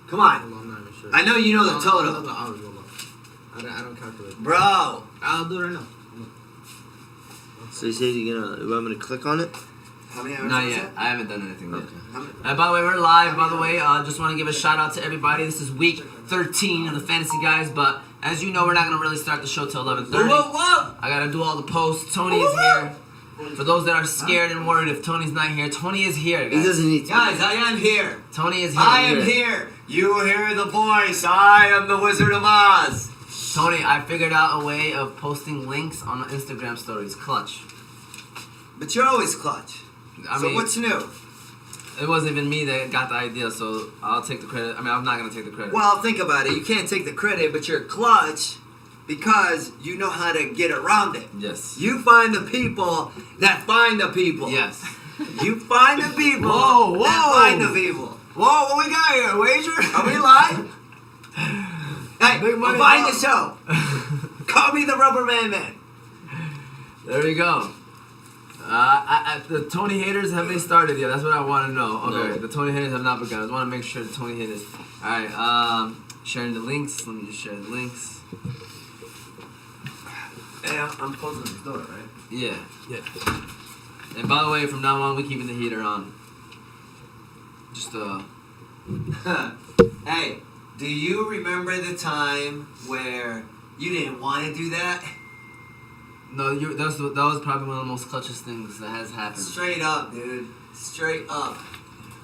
Come on. I'm not even sure. I know you know the total. I don't calculate. Bro. I'll do it right now. So you say you're gonna, you want me to click on it? How many hours Not was yet. it? I haven't done anything yet. Okay. By the way, we're live. By the way, just want to give a shout out to everybody. This is week 13 of the Fantasy Guys, but as you know, we're not gonna really start the show till 11:30. Whoa! I gotta do all the posts. Tony is here. For those that are scared and worried if Tony's not here, Tony is here, guys. He doesn't need to. Guys, I am here. Tony is here. I am here. You hear the voice. I am the Wizard of Oz. Tony, I figured out a way of posting links on Instagram stories. Clutch. But you're always clutch. I So mean, what's new? it wasn't even me that got the idea, so I'll take the credit. I mean, I'm not gonna take the credit. Well, think about it. You can't take the credit, but you're clutch because you know how to get around it. Yes. You find the people that find the people. Yes. You find the people Whoa, that whoa. find the people. Whoa, what we got here? Wager? Are we live? Hey, Big money we're buying the ball. show. Call me the Rubber Man. There we go. The Tony haters, have they started yet? That's what I want to know. Okay, No. the Tony haters have not begun. I just want to make sure the Tony haters. Alright, sharing the links. Let me just share the links. Hey, I'm closing the door, right? Yeah. And by the way, from now on, we're keeping the heater on. Just, Hey, do you remember the time where you didn't want to do that? no, that was probably one of the most clutchest things that has happened. Straight up, dude. Straight up.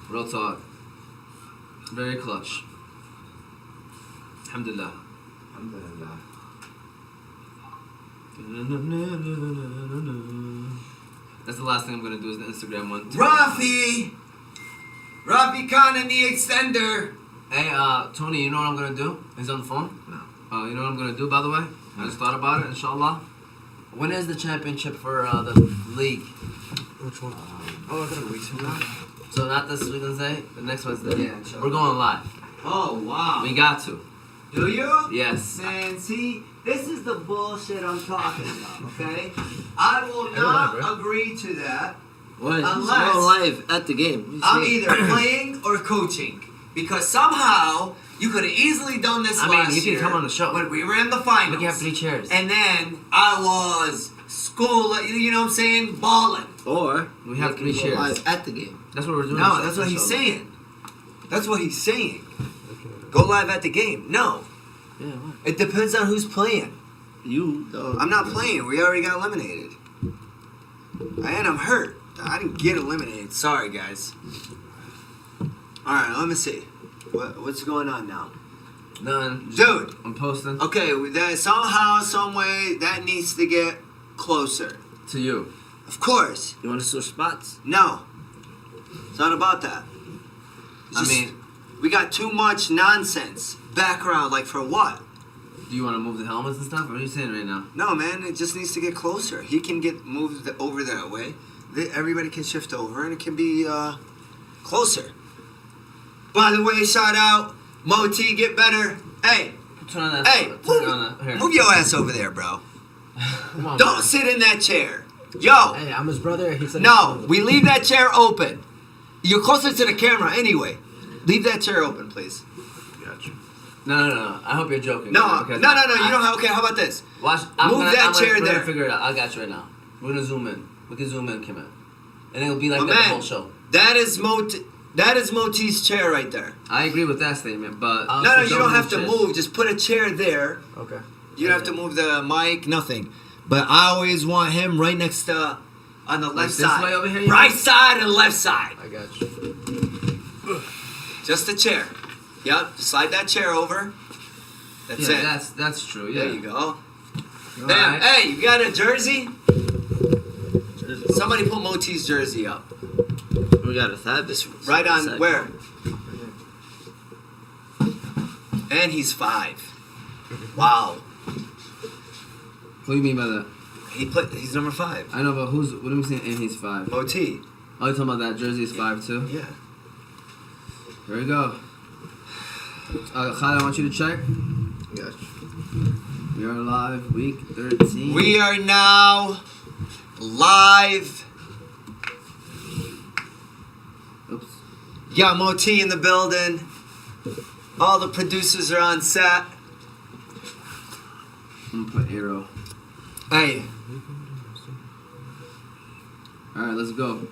Real talk. Very clutch. Alhamdulillah. Alhamdulillah. That's the last thing I'm gonna do is the Instagram one. Rafi Khan and the extender. Hey, Tony, you know what I'm gonna do? He's on the phone? No. You know what I'm gonna do, by the way? I just thought about it, inshallah. When is the championship for the league? Which one? Oh, I got a week from now. So not this Wednesday, the next Wednesday? Yeah, inshallah. We're going live. Oh, wow. We got to. Do you? Yes. Man, see, this is the bullshit I'm talking about, okay? I will not agree to that. What? Unless- He's not live at the game. I'm either playing or coaching. Because somehow, you could have easily done this I mean, last you can year come on the show. when we were in the finals. We can have 3 chairs. And then I was you know what I'm saying? Balling. Or We have you 3 can go chairs. live at the game. That's what we're doing. No, that's what he's saying. That's what he's saying. Go live at the game. No. Yeah, what? It depends on who's playing. You, though. I'm not playing. We already got eliminated. And I'm hurt. I didn't get eliminated. Sorry, guys. Alright, let me see. What's going on now? None. Dude. I'm posting Okay, that somehow, some way, that needs to get closer. to you. Of course. You want to switch spots? No. It's not about that. It's just- we got too much nonsense. Background, like for what? Do you want to move the helmets and stuff? What are you saying right now? No, man, it just needs to get closer. He can get moved over that way. Everybody can shift over, and it can be closer. By the way, shout out, Moti, get better. Hey, Turn on that. hey, Turn on that. Here. move your ass over there, bro. Come on. Don't sit in that chair. Yo, Hey, I'm his brother. He said. no, we leave that chair open. You're closer to the camera anyway. Leave that chair open, please. Gotcha. No. I hope you're joking. No, because no. You don't have. Okay, how about this? Watch. Move that chair we're there. gonna figure it out. I got you right now. We're gonna zoom in. We can zoom in, Kim. And it'll be like My that the man, whole show. That is Moti's chair right there. I agree with that statement, but No, you don't have to chairs. move. Just put a chair there. Okay. You don't have to move the mic, nothing. But I always want him right next to, on the left this side. way over here, you Right mean? side and left side. I got you. Just a chair. Yep, slide that chair over. That's Yeah, it. that's true. Yeah. There you go. All Damn, right. hey, you got a jersey? Somebody put Moti's jersey up. We got a third. This Right on, where? And he's 5. Wow. What do you mean by that? He's number 5. I know, but what am I saying? And he's 5. Moti. Oh, you talking about that jersey is 5 too? Yeah. Here we go. Khalid, I want you to check. Gotcha. We are live, week 13. We are now live. Oops. Got Moti in the building. All the producers are on set. I'm gonna put Hero. Hey, Alright, let's go.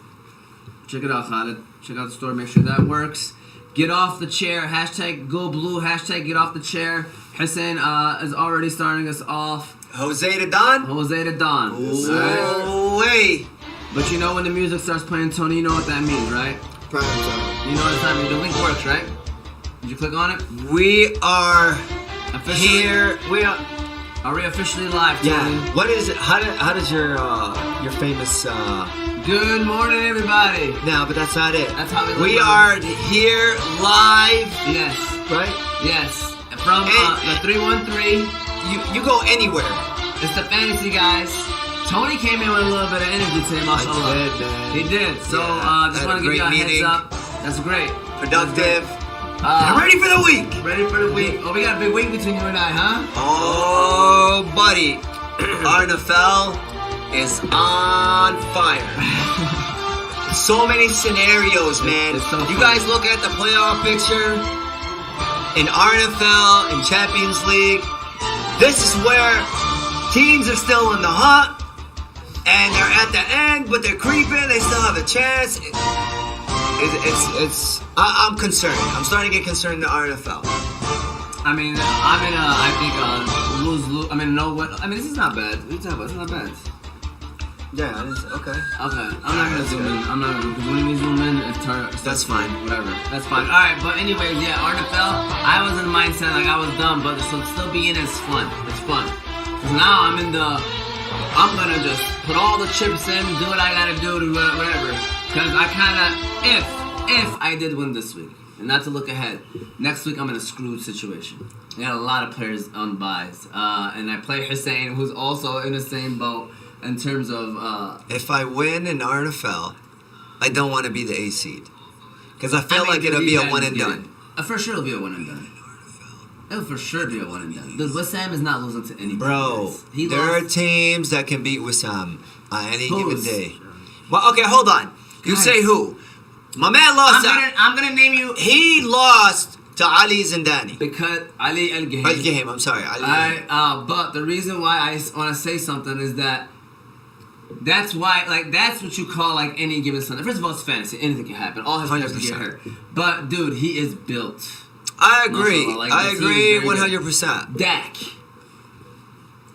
Check it out, Khaled. Check out the store, make sure that works. Get off the chair. Hashtag go blue. Hashtag get off the chair. Hussein is already starting us off. Jose to Don. Jose to Don. Oh, wait. But you know when the music starts playing, Tony, you know what that means, right? Prime time. You know what that means. The link works, right? Did you click on it? We are Officially? here. Are we officially live, Tony? Yeah. What is it? How does your famous? Good morning, everybody. No, but that's not it. That's how we. We live. are here live, Yes. right? Yes. From the 313. You go anywhere. It's the fantasy guys. Tony came in with a little bit of energy today, mashallah. I did, man. He did. So Yeah, just had want a to give you a great heads meeting. up. That's great. Productive. That's I'm great. ready for the week. Ready for the week. Oh, we got a big week between you and I, huh? Oh, buddy. Our NFL is on fire. So many scenarios, man. It's so You fun. guys look at the playoff picture in NFL, in Champions League. This is where teams are still in the hunt, and they're at the end, but they're creeping. They still have a chance. I'm concerned. I'm starting to get concerned in the NFL. I mean, I'm in a, I think, lose. I mean, no, what? I mean, this is not bad. What are you talking about? It's not bad. Yeah, okay. Okay, I'm not gonna zoom in. I'm not gonna, because when we zoom in, That's fine. Whatever. That's fine. Alright, but anyways, yeah, NFL, I was in the mindset like I was dumb, but so still being it's fun. It's fun. Because now I'm I'm gonna just put all the chips in, do what I gotta do to whatever. Because I kinda, if I did win this week, and not to look ahead, next week I'm in a screwed situation. I got a lot of players on buys. And I play Hussein, who's also in the same boat. In terms of If I win in NFL, I don't want to be the A seed. Because I feel like it'll be a one and done. For sure it'll be a one and done. It'll for sure be a one and done. Dude, Wissam is not losing to anybody. Bro, He there are lost. teams that can beat Wissam on any given Who's? day. Well, okay, hold on. You Guys. say who? My man lost. I'm gonna name you He lost to Ali Zindani. because Ali El Gahim. Al-Gahim, I'm sorry. But the reason why I want to say something is that that's why, like, that's what you call, like, any given Sunday. First of all, it's fantasy. Anything can happen. All his players can get 100%. hurt. But, dude, he is built. I agree. Mashallah, like, I the team is agree very good. 100%. Dak,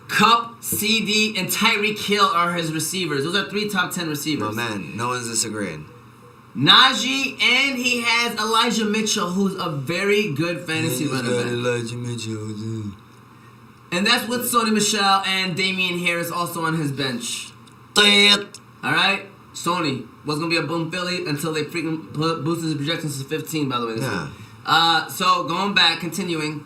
Cup, CD, and Tyreek Hill are his receivers. Those are 3 top 10 receivers. My man, no one's disagreeing. Najee, and he has Elijah Mitchell, who's a very good fantasy running back. Elijah Mitchell. And that's with Sony Michel and Damian Harris also on his bench. Alright? Sony was going to be a boom Philly until they freaking boosted his projections to 15, by the way. This Yeah. week. So, going back, continuing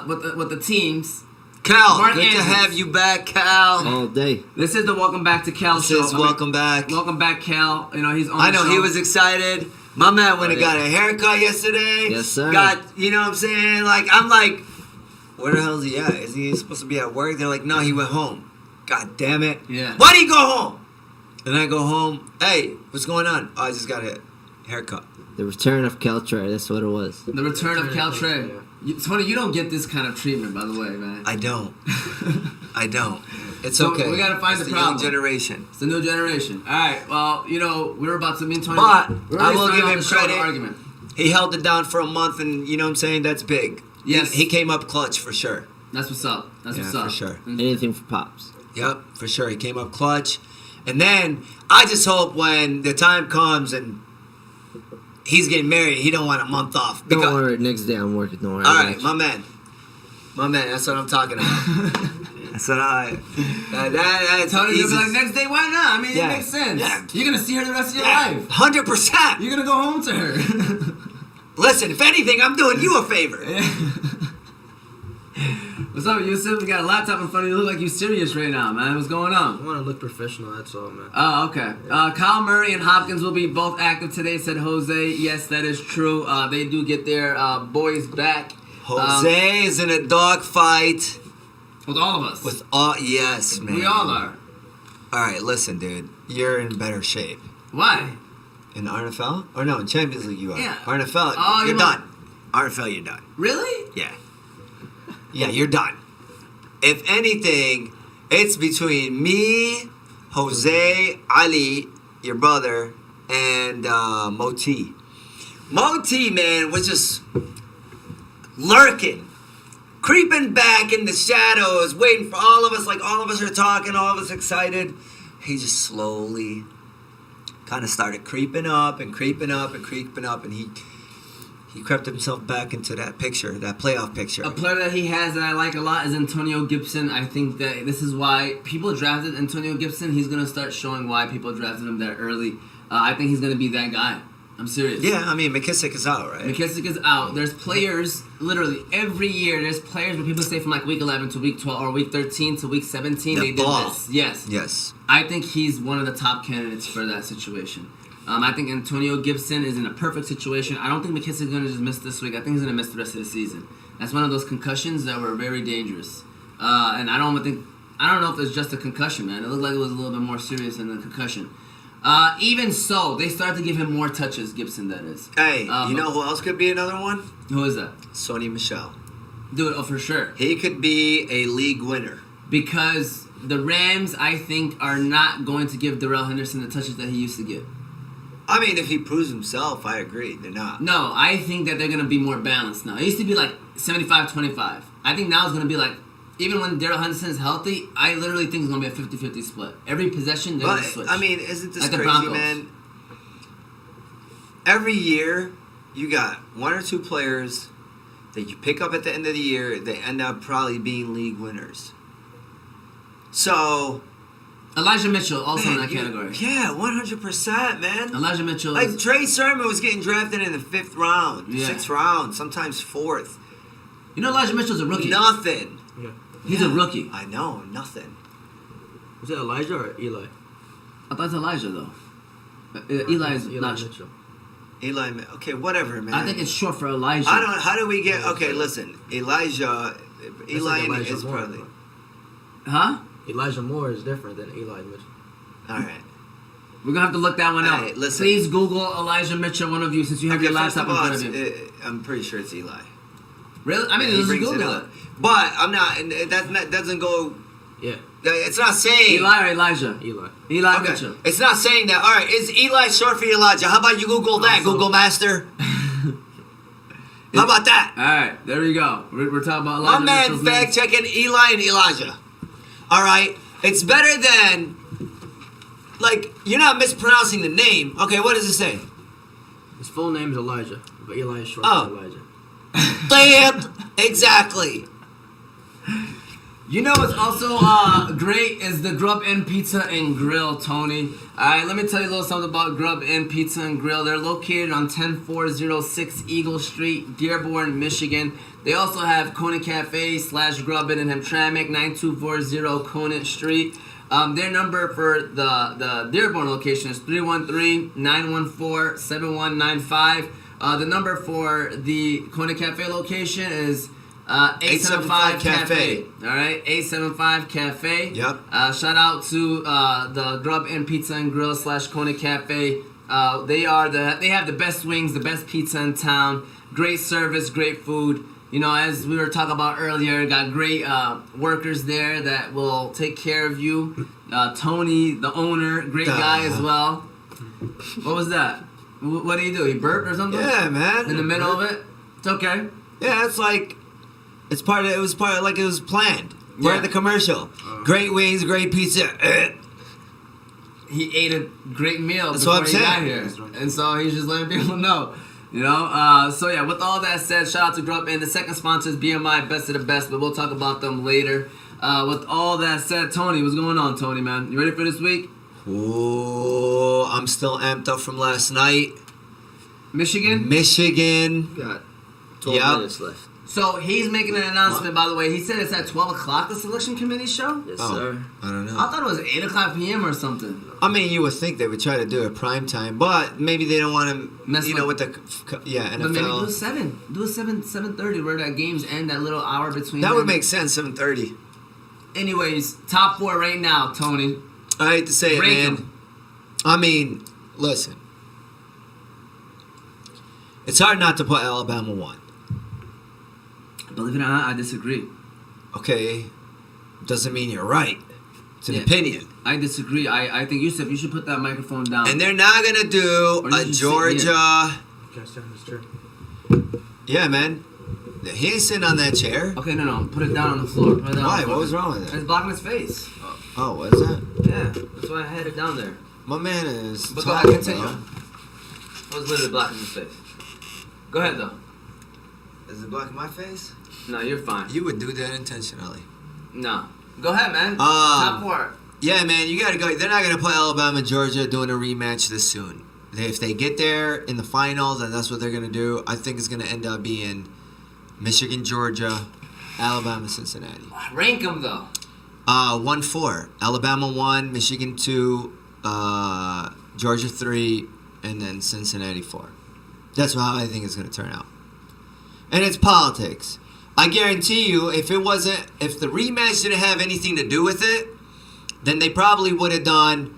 with the teams. Cal, Mark good to Andrews. have you back, Cal. All day. This is the Welcome Back to Cal This show. is welcome back. Welcome back, Cal. You know, he's on I the know show. he was excited. My man went and yeah. got a haircut yesterday. Yes, sir. Got, you know what I'm saying? Like, I'm like, where the hell is he at? Is he supposed to be at work? They're like, no, he went home. God damn it. Yeah. Why did he go home? And I go home. Hey, what's going on? Oh, I just got a haircut. The return of Caltray, that's what it was. The return of Caltray. Yeah. Tony, you don't get this kind of treatment, by the way, man. I don't. I don't. It's So, okay. we gotta find it's the young problem. generation. It's the new generation. All right. Well, you know, we're about to meet Tony. But we're I already will starting give off him the show with an credit. Argument. He held it down for a month, and you know what I'm saying? That's big. Yes. He came up clutch for sure. That's what's up. That's Yeah, what's up. for sure. Anything for Pops. Yep, for sure. He came up clutch. And then I just hope when the time comes and he's getting married, he don't want a month off. Don't worry, next day I'm working. Don't worry. All I right, got my man. My man, that's what I'm talking about. That's what that's Tony's easy. gonna be like, next day, why not? I mean, Yeah. it makes sense. Yeah. You're gonna see her the rest of your life. 100%. You're gonna go home to her. Listen, if anything, I'm doing you a favor. What's up, Yusuf? We got a laptop in front of you. You look like you're serious right now, man. What's going I on? want to look professional, that's all, man. Oh, okay. Kyle Murray and Hopkins will be both active today, said Jose. Yes, that is true. They do get their boys back. Jose is in a dog fight With all of us. with all. Yes, man. We all are. All right, listen, dude. You're in better shape. Why? In the NFL? Or no, in Champions League you are. Yeah. Or NFL, Oh, you're you done. RFL, you're done. Really? Yeah. Yeah, you're done. If anything, it's between me, Jose, Ali, your brother, and Moti. Moti, man, was just lurking, creeping back in the shadows, waiting for all of us, like all of us are talking, all of us excited. He just slowly kind of started creeping up and creeping up and creeping up, and he crept himself back into that picture, that playoff picture. A player that he has that I like a lot is Antonio Gibson. I think that this is why people drafted Antonio Gibson. He's going to start showing why people drafted him that early. I think he's going to be that guy. I'm serious. Yeah, I mean, McKissick is out, right? McKissick is out. There's players, literally, every year, there's players where people say from like week 11 to week 12 or week 13 to week 17, they did this. Yes. Yes. I think he's one of the top candidates for that situation. I think Antonio Gibson is in a perfect situation. I don't think McKissick is going to just miss this week. I think he's going to miss the rest of the season. That's one of those concussions that were very dangerous. And I don't know if it's just a concussion, man. It looked like it was a little bit more serious than a concussion. Even so, they started to give him more touches, Gibson, that is. Hey, you know who else could be another one? Who is that? Sonny Michel. Dude, oh, for sure. He could be a league winner. Because the Rams, I think, are not going to give Darrell Henderson the touches that he used to get. I mean, if he proves himself, I agree. They're not. No, I think that they're going to be more balanced now. It used to be like 75-25. I think now it's going to be like, even when Darrell Henderson is healthy, I literally think it's going to be a 50-50 split. Every possession, they're going to switch. I mean, isn't this like the crazy, Broncos. man? Every year, you got one or two players that you pick up at the end of the year, they end up probably being league winners. So... Elijah Mitchell, also in that category. Yeah, 100%, man. Elijah Mitchell Like, is... Trey Sermon was getting drafted in the 5th round, Yeah. 6th round, sometimes 4th. You know Elijah Mitchell's a rookie. Nothing. Yeah. He's a rookie. I know, nothing. Was it Elijah or Eli? I thought it's Elijah, though. Eli is Eli not... Mitchell. Eli, okay, whatever, man. I think it's short for Elijah. How do we get, okay, listen, Elijah, Eli like Elijah is Moore, probably, Huh? Elijah Moore is different than Eli Mitchell. all right. We're going to have to look that one Hey, out. listen. Please Google Elijah Mitchell, one of you, since you have Okay, your first laptop of in all, front of you. I'm pretty sure it's Eli. Really? I mean, Yeah, he let's brings Google it. up. But I'm not, and that doesn't go, Yeah. it's not saying. Eli or Elijah? Eli. Eli Okay. Mitchell. It's not saying that. All right, is Eli short for Elijah? How about you Google that, Also- Google Master? How about that? All right, there we go. We're talking about My Elijah man Mitchell's name. fact checking Eli and Elijah. All right, it's better than, like, you're not mispronouncing the name. Okay, what does it say? His full name is Elijah, but Eli is short Oh. for Elijah. Damn, exactly. You know what's also great is the Grub Inn Pizza and Grill, Tony. Alright, let me tell you a little something about Grub Inn Pizza and Grill. They're located on 10406 Eagle Street, Dearborn, Michigan. They also have Conant Cafe / Grub Inn in Hamtramck, 9240 Conant Street. Their number for the Dearborn location is 313-914-7195. The number for the Conant Cafe location is 875 Cafe. All right, 875 Cafe. Yep. Shout out to the Grub Inn Pizza and Grill / Conant Cafe. They have the best wings, the best pizza in town. Great service, great food. You know, as we were talking about earlier, got great workers there that will take care of you. Tony, the owner, great guy as well. What was that? What do you do? He burped or something? Yeah, man. In the middle of it? It's okay. Yeah, it was part of like it was planned. Part Yeah. of the commercial. Great wings, great pizza. He ate a great meal That's before what I'm he got saying. here. And so he's just letting people know. You know? So yeah, with all that said, shout out to Grub Inn. The second sponsor is BMI, best of the best, but we'll talk about them later. With all that said, Tony, what's going on, Tony, man? You ready for this week? Ooh, I'm still amped up from last night. Michigan? We got 12 Yep. minutes left. So he's making an announcement, by the way. He said it's at 12 o'clock, the selection committee show? Yes, Oh, sir. I don't I know. thought it was 8 o'clock p.m. or something. I mean, you would think they would try to do it prime time, but maybe they don't want to, Mess with with- the NFL. But maybe do it 7. Do it 7:30 where that games end, that little hour between That would them. make sense. 7:30. Anyways, top 4 right now, Tony. I hate to say it, Rank man. 'em. I mean, listen. It's hard not to put Alabama 1. Believe it or not, I disagree. Okay, doesn't mean you're right. It's an Yeah. opinion. I disagree. I think Yusuf, you should put that microphone down. And they're not gonna do Or you a should sit Georgia. Can't stand this chair. Yeah, man. He ain't sitting on that chair. Okay, no. Put it down on the floor. Put it down Why? on the floor. What was wrong with It's it? blocking his face. Oh, what's that? Yeah, that's why I had it down there. My man is But go ahead, talking, continue. bro. I was literally blocking his face. Go ahead, though. Is it blocking my face? No, you're fine. You would do that intentionally. No. Go ahead, man. Top four. Yeah, man, you gotta go. They're not gonna play Alabama and Georgia doing a rematch this soon. If they get there in the finals, and that's what they're gonna do, I think it's gonna end up being Michigan, Georgia, Alabama, Cincinnati. Rank them, though. 1-4. Alabama 1, Michigan 2, Georgia 3, and then Cincinnati 4. That's how I think it's gonna turn out. And it's politics. I guarantee you, if the rematch didn't have anything to do with it, then they probably would have done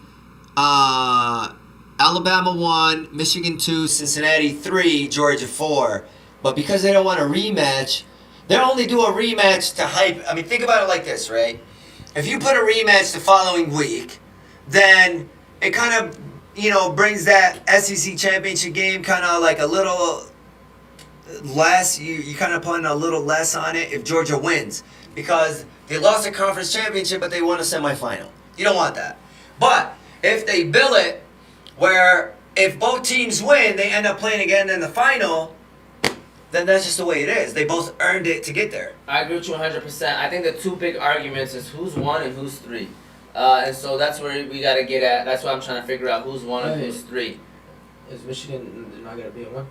Alabama 1, Michigan 2, Cincinnati 3, Georgia 4. But because they don't want a rematch, they'll only do a rematch to hype. I mean, think about it like this, right? If you put a rematch the following week, then it kind of, brings that SEC championship game kind of like a little less. You kind of putting a little less on it if Georgia wins. Because they lost a conference championship, but they won a semifinal. You don't want that. But if they bill it where if both teams win, they end up playing again in the final, then that's just the way it is. They both earned it to get there. I agree with you 100%. I think the two big arguments is who's 1 and who's 3. And so that's where we got to get at. That's why I'm trying to figure out who's 1 and who's 3. Is Michigan not going to be a 1?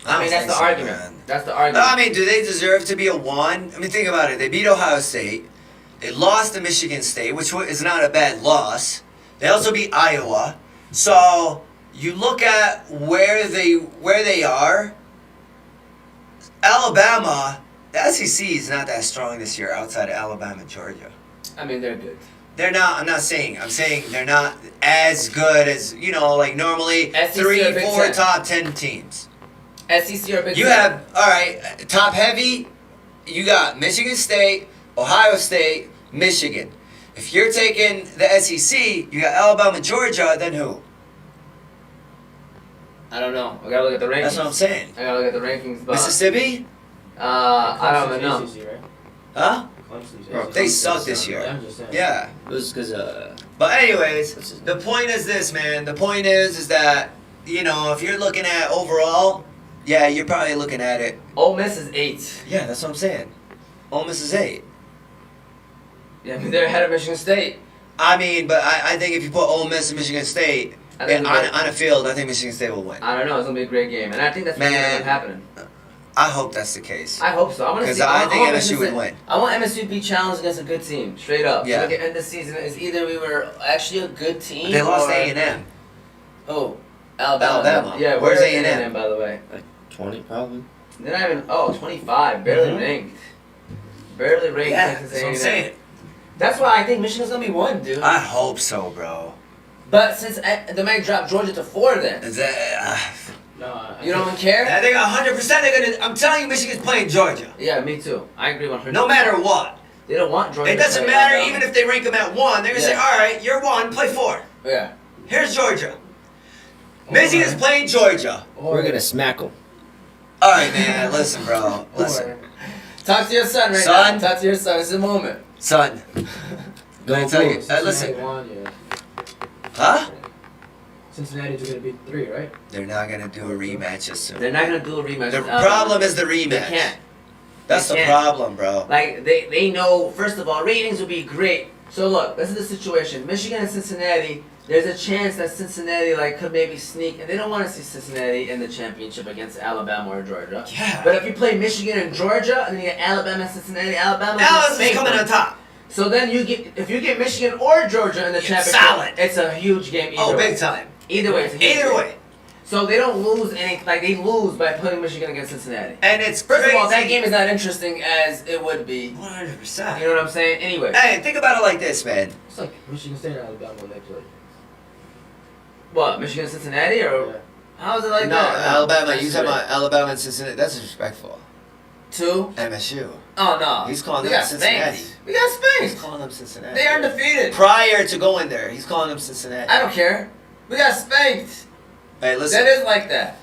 I mean, that's the argument. Man. That's the argument. I mean, do they deserve to be a 1? I mean, think about it. They beat Ohio State. They lost to Michigan State, which is not a bad loss. They also beat Iowa. So you look at where they are. Alabama, the SEC is not that strong this year outside of Alabama and Georgia. I mean, they're good. They're not. I'm saying they're not as good as like normally SEC 3, or Big 4 Ten? top 10 teams. SEC or Big You Ten? have top heavy. You got Michigan State, Ohio State, Michigan. If you're taking the SEC, you got Alabama, Georgia. Then who? I don't know. I gotta look at the rankings. That's what I'm saying. I gotta look at the rankings. But, Mississippi? I don't even know. ACC, right? Huh? Clemson's Bro, ACC. They suck this Yeah, year. I'm just saying. Yeah. It was because But anyways, the point is this, man. The point is that if you're looking at overall, yeah, you're probably looking at it. Ole Miss is 8. Yeah, that's what I'm saying. Ole Miss is 8. Yeah, I mean, they're ahead of Michigan State. I mean, but I think if you put Ole Miss and Michigan State I think on a field, I think Michigan State will win. I don't know. It's gonna be a great game, and I think that's what's gonna end up happening. I hope that's the case. I hope so. I want to Because see. I think want MSU would win. I want MSU to be challenged against a good team, straight up. Yeah. So we can end the season is either we were actually a good team. They lost or, to A&M. Oh, Alabama. Alabama. Yeah, Where's where's A&M? A&M, by the way? 20 probably. They're not even. 25, barely Mhm. ranked. Barely ranked. Yeah, Texas that's what I'm A&M. saying. That's why I think Michigan's gonna be 1, dude. I hope so, bro. But since they might drop Georgia to 4, then Is that, No, I you don't think- even care. I think 100% they're going to... I'm telling you, Michigan's playing Georgia. Yeah, me too. I agree 100%. No matter what. They don't want Georgia. It to doesn't play matter Alabama. even if they rank them at 1. They're going to say, Yeah. all right, you're 1, play 4. Yeah. Here's Georgia. Michigan's playing Georgia. We're gonna smack them. All right, man. Listen, bro. Listen. Talk to your son right Son? now. Talk to your son. It's a moment. Son. Let me tell you. Cincinnati Listen. won, yeah. Huh? Cincinnati's going to be 3, right? They're not going to do a rematch this soon. They're not gonna do a rematch. The with Alabama. problem is the rematch. They can't. That's They the can't. problem, bro. Like they know. First of all, ratings would be great. So look, this is the situation. Michigan and Cincinnati. There's a chance that Cincinnati could maybe sneak, and they don't want to see Cincinnati in the championship against Alabama or Georgia. Yeah. But if you play Michigan and Georgia, and then you get Alabama and Cincinnati, Alabama. Dallas is coming on top. So then if you get Michigan or Georgia in the championship, solid. it's a huge game. Either Oh, way. big time. Either way, it's a huge Either game. way. So they don't lose any. They lose by putting Michigan against Cincinnati. And it's First crazy. of all, that game is not interesting as it would be. 100%. You know what I'm saying? Anyway. Hey, think about it like this, man. It's like Michigan State and Alabama when they play. What, Michigan and Cincinnati or Yeah. how is it like No, that? Alabama. That's You talking great. about Alabama and Cincinnati? That's disrespectful. To MSU. Oh no. He's calling we them got Cincinnati. spanked. We got He's spanked. calling them Cincinnati. They are undefeated. Prior to going there, he's calling them Cincinnati. I don't care. We got spanked. Hey, listen. That is like that.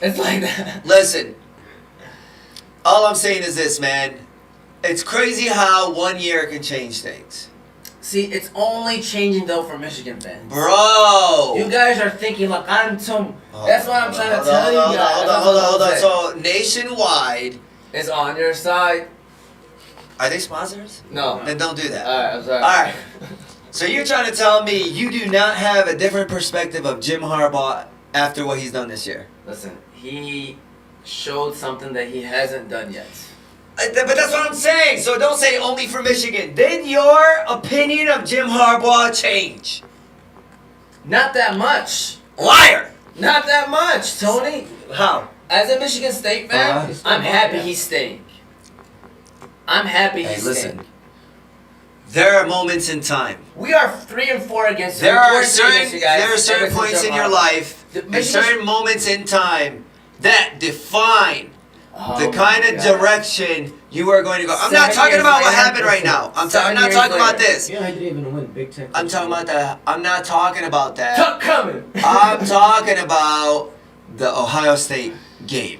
It's like that. Listen. All I'm saying is this, man. It's crazy how 1 year can change things. See, it's only changing though for Michigan fans. Bro! You guys are thinking like I'm Tom. That's what I'm trying to tell you guys. Hold on. So, nationwide, It's on your side. are they sponsors? No. Then don't do that. Alright, I'm sorry. Alright. So you're trying to tell me you do not have a different perspective of Jim Harbaugh after what he's done this year? Listen, he showed something that he hasn't done yet. But that's what I'm saying. So don't say only for Michigan. Did your opinion of Jim Harbaugh change? Not that much. Liar! Not that much, Tony. How? As a Michigan State fan, I'm happy he's staying. I'm happy Hey, he's listen. staying. There are moments in time. We are 3-4 against. There are 4-3 against you guys. there are certain Ever since points in Jamar. your life, The and Michigan- certain moments in time that define Oh the my kind of God. direction you are going to go. I'm 7 not talking years about what later. happened right now. I'm 7 not years talking about later. this. You know, he didn't even win Big Ten. I'm talking about that. I'm not talking about that. Tuck coming. I'm talking about the Ohio State game.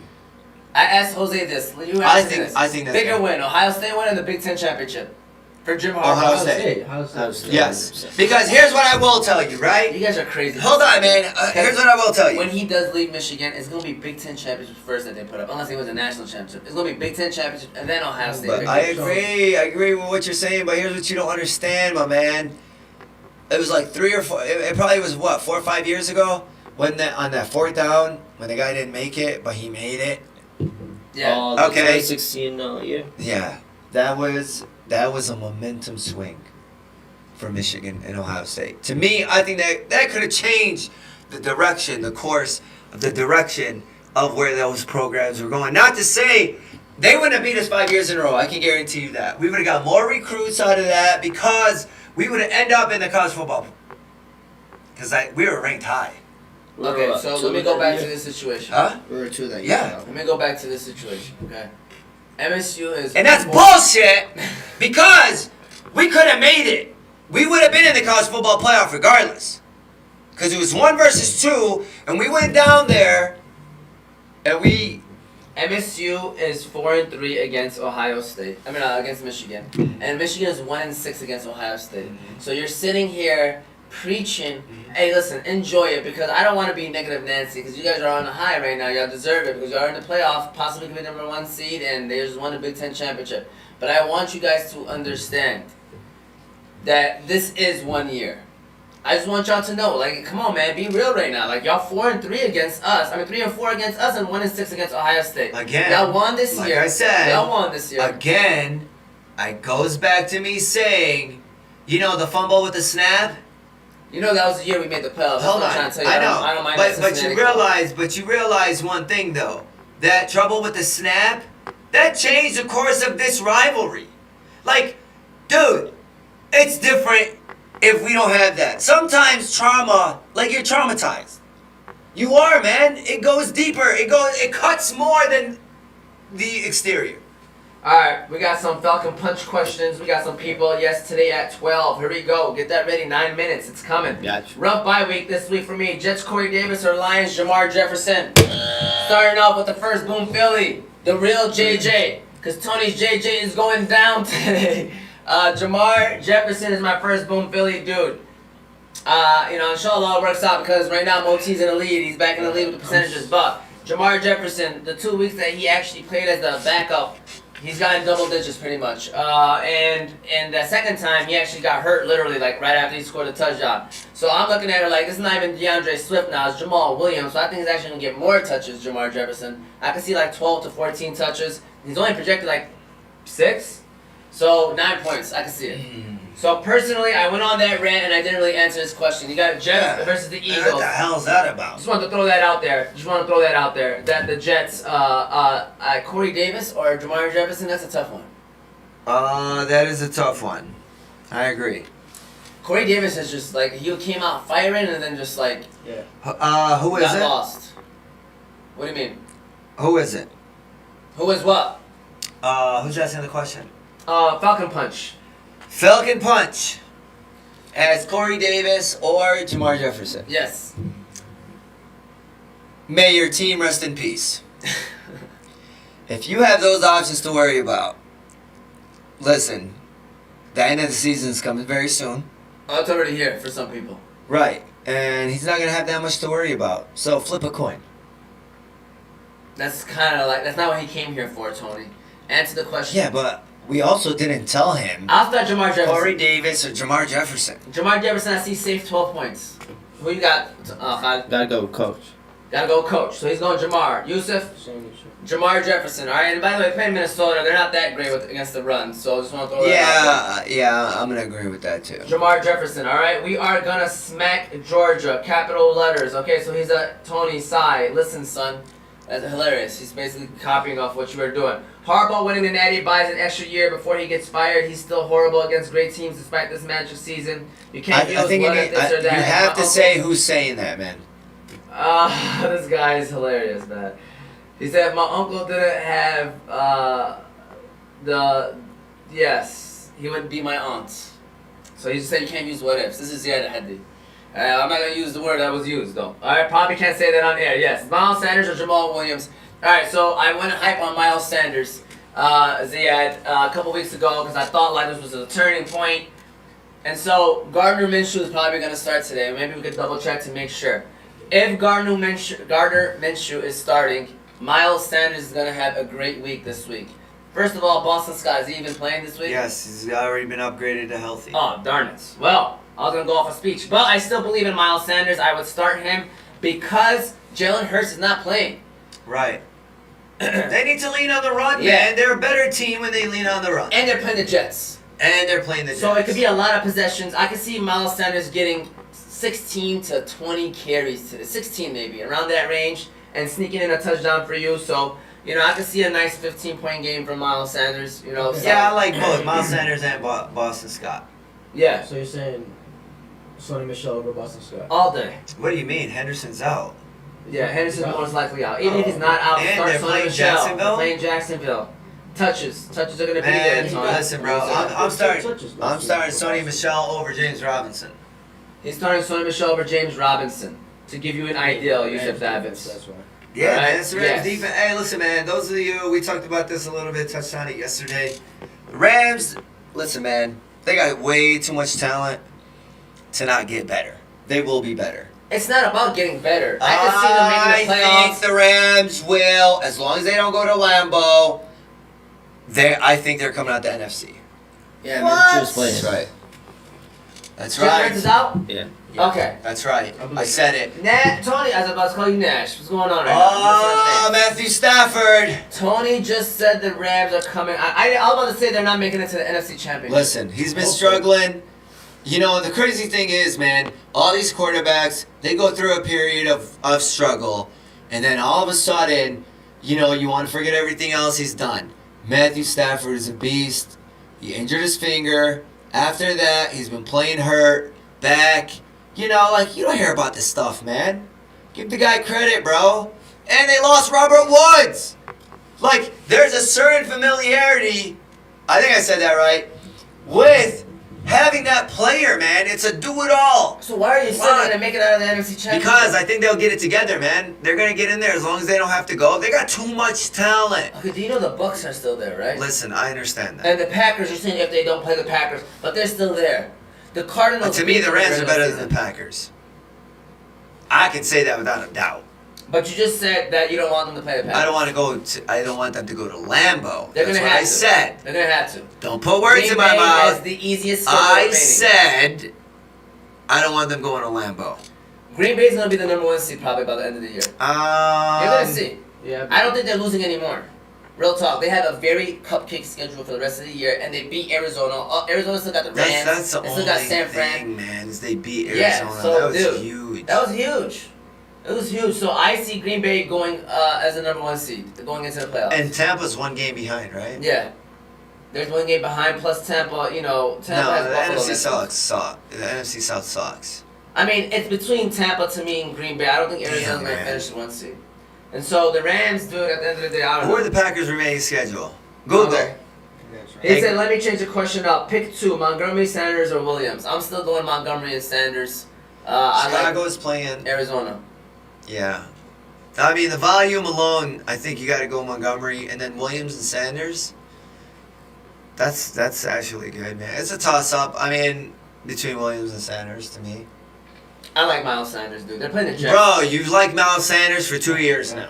I asked Jose this. You I asked think- this. I think that's bigger good. win, Ohio State win or the Big Ten championship for Jim Harbaugh. Ohio State. Ohio State. Yes. Because here's what I will tell you, right? You guys are crazy. Hold on, man. Here's what I will tell When you. he does leave Michigan, it's gonna be Big Ten championship first that they put up, unless he wins a national championship. It's gonna be Big Ten championship and then Ohio State. But I agree with what you're saying, but here's what you don't understand, my man. It was like 3 or 4, it probably was what, 4 or 5 years ago? When on that 4th down, when the guy didn't make it, but he made it. Yeah. The Okay. 2016 year. Yeah, that was a momentum swing for Michigan and Ohio State. To me, I think that could have changed the direction, the course, the direction of where those programs were going. Not to say they wouldn't have beat us 5 years in a row. I can guarantee you that. We would have got more recruits out of that because we would have ended up in the college football. Because we were ranked high. Okay, so let me go back to this situation. Huh? We were 2 that year. Yeah. Let me go back to this situation, okay? MSU is... And that's bullshit because we could have made it. We would have been in the college football playoff regardless. Because it was 1 versus 2, and we went down there, and we... MSU is 4-3 against Ohio State. I mean, against Michigan. And Michigan is 1-6 against Ohio State. So you're sitting here preaching, hey, listen, enjoy it because I don't want to be negative Nancy because you guys are on a high right now. Y'all deserve it because you are in the playoff, possibly could be number 1 seed, and they just won the Big Ten championship. But I want you guys to understand that this is 1 year. I just want y'all to know, like, come on, man, be real right now. Like, y'all 4-3 against us. I mean, 3-4 against us and 1-6 against Ohio State. Again, y'all won this like year. I said, y'all won this year. Again, it goes back to me saying, you know, the fumble with the snap? You know that was the year we made the playoffs. Hold on, I'm trying to tell you. I know. I don't mind but that Cincinnati you realize one thing though. That trouble with the snap, that changed the course of this rivalry. Like, dude, it's different if we don't have that. Sometimes trauma, like you're traumatized. You are, man. It goes deeper. It cuts more than the exterior. Alright, we got some Falcon Punch questions. We got some people. Yes, today at 12. Here we go. Get that ready. 9 minutes. It's coming. Gotcha. Rough bye week this week for me. Jets, Corey Davis, or Lions, Jamar Jefferson. Starting off with the first Boom Philly. The real JJ. Because Tony's JJ is going down today. Jamar Jefferson is my first Boom Philly dude. You know, inshallah it works out because right now Moti's in the lead. He's back in the lead with the percentages. But Jamar Jefferson, the 2 weeks that he actually played as the backup, he's got in double digits pretty much. And the second time, he actually got hurt literally like right after he scored a touchdown. So I'm looking at it like this is not even DeAndre Swift now, it's Jamal Williams. So I think he's actually going to get more touches, Jamar Jefferson. I can see like 12 to 14 touches. He's only projected like 6. So 9 points, I can see it. So personally, I went on that rant and I didn't really answer this question. You got Jets versus the Eagles. What the hell is that about? Just wanted to throw that out there. That the Jets, Corey Davis or Jamar Jefferson, that's a tough one. That is a tough one. I agree. Corey Davis is just like, he came out firing and then just like, Who is got it? lost. What do you mean? Who is it? Who is what? Who's asking the question? Falcon Punch. Falcon Punch as Corey Davis or Jamar Jefferson. Yes. May your team rest in peace. If you have those options to worry about, listen, the end of the season is coming very soon. Oh, it's already here for some people. Right. And he's not going to have that much to worry about. So flip a coin. That's kind of like, that's not what he came here for, Tony. Answer the question. Yeah, but we also didn't tell him I'll start Jamar Jefferson. Corey Davis or Jamar Jefferson. Jamar Jefferson, I see safe 12 points. Who you got, Khalid? Gotta go, coach. Gotta go coach. So he's going Jamar. Yusuf? Jamar Jefferson. All right, and by the way, playing Minnesota, they're not that great against the run, so I just want to throw that out there. Yeah, I'm going to agree with that too. Jamar Jefferson, all right? We are going to smack Georgia, capital letters. Okay, so he's a Tony Sai. Listen, son. That's hilarious. He's basically copying off what you were doing. Harbaugh winning the Natty buys an extra year before he gets fired. He's still horrible against great teams despite this magic season. You can't use think one if this or that. you have to My say who's saying that, man. this guy is hilarious, man. He said my uncle didn't have yes, he would be my aunt. So he just said you can't use what ifs. This is Ziad Haddi. I'm not going to use the word that was used, though. I probably can't say that on air. Yes, Miles Sanders or Jamal Williams. All right, so I went hype on Miles Sanders, Ziad, a couple weeks ago because I thought like this was a turning point. And so Gardner Minshew is probably going to start today. Maybe we could double check to make sure. If Gardner Minshew is starting, Miles Sanders is going to have a great week this week. First of all, Boston Scott, is he even playing this week? Yes, he's already been upgraded to healthy. Oh, darn it. Well, I was going to go off a speech. But I still believe in Miles Sanders. I would start him because Jalen Hurts is not playing. Right. They need to lean on the run, Yeah. man. They're a better team when they lean on the run. And they're playing the Jets. And they're playing the Jets. So it could be a lot of possessions. I could see Miles Sanders getting 16 to 20 carries today. 16 maybe, around that range. And sneaking in a touchdown for you. So, I could see a nice 15-point game from Miles Sanders. So, Yeah, I like both Miles Sanders and Boston Scott. Yeah, So you're saying Sonny Michel over Boston Scott? all day. What do you mean? Henderson's out. Yeah, Henderson's most likely out. Even if he's not out, And start they're Sonny playing Michel. Jacksonville? They're playing Jacksonville. Touches are going to be Man, there. Tony. listen, bro. I'm starting Sonny Michel over James Robinson. He's starting Sonny Michel over James Robinson. To give you an idea, Yusuf Davids. That's right. Yeah, Right? man, it's the Rams Yes. defense. Hey, listen, man. Those of you, we talked about this a little bit, touched on it yesterday. The Rams, listen, man. They got way too much talent to not get better. They will be better. It's not about getting better. I can see them making the playoffs. I think the Rams will, as long as they don't go to Lambeau. I think they're coming out the NFC. Yeah, What? Minshew's playing. That's right. That's Jalen Hurts is right. out? Yeah. Okay. That's right. I believe I said it. Tony, I was about to call you Nash. What's going on right Oh, now? Matthew Stafford. Tony just said the Rams are coming. I was about to say they're not making it to the NFC Championship. Listen, he's been struggling. The crazy thing is, man, all these quarterbacks, they go through a period of struggle, and then all of a sudden, you want to forget everything else he's done. Matthew Stafford is a beast. He injured his finger. After that, he's been playing hurt, back. You don't hear about this stuff, man. Give the guy credit, bro. And they lost Robert Woods. There's a certain familiarity, I think I said that right, with having that player, man. It's a do-it-all. So why are you saying they're going to make it out of the NFC Championship? Because I think they'll get it together, man. They're going to get in there as long as they don't have to go. They got too much talent. Okay, do you know the Bucks are still there, right? Listen, I understand that. And the Packers are saying if they don't play the Packers, but they're still there. The Cardinals. To me, the Rams are regular better season. than the Packers. I can say that without a doubt. But you just said that you don't want them to play the Packers. I don't want them to go to Lambeau. They're That's gonna what have I to. said. They're gonna have to. Don't put words Green in my Bay has mouth. the easiest schedule I remaining. said I don't want them going to Lambeau. Green Bay's gonna be the number 1 seed probably by the end of the year. You're gonna see. Yeah. I don't think they're losing anymore. Real talk. They have a very cupcake schedule for the rest of the year, and they beat Arizona. Arizona still got the Rams. That's the they only still got San Fran. thing, man, is they beat Yeah, Arizona. so, that was dude, huge. That was huge. It was huge. So I see Green Bay going as the number 1 seed, going into the playoffs. And Tampa's one game behind, right? Yeah. There's 1 game behind, plus Tampa, Tampa No, has the Buffalo. NFC next South week. sucks. The NFC South sucks. I mean, it's between Tampa to me and Green Bay. I don't think Arizona's Damn, going to man. finish the 1 seed. And so the Rams, dude, at the end of the day, I don't Who know. are the Packers' remaining schedule? Google. Okay. He said, let me change the question up. Pick 2, Montgomery, Sanders, or Williams. I'm still going Montgomery and Sanders. I Chicago's playing. like Arizona. Yeah. I mean, the volume alone, I think you got to go Montgomery, and then Williams and Sanders. That's actually good, man. It's a toss-up. I mean, between Williams and Sanders to me. I like Miles Sanders, dude. They're playing the Jets. Bro, you've liked Miles Sanders for 2 years now.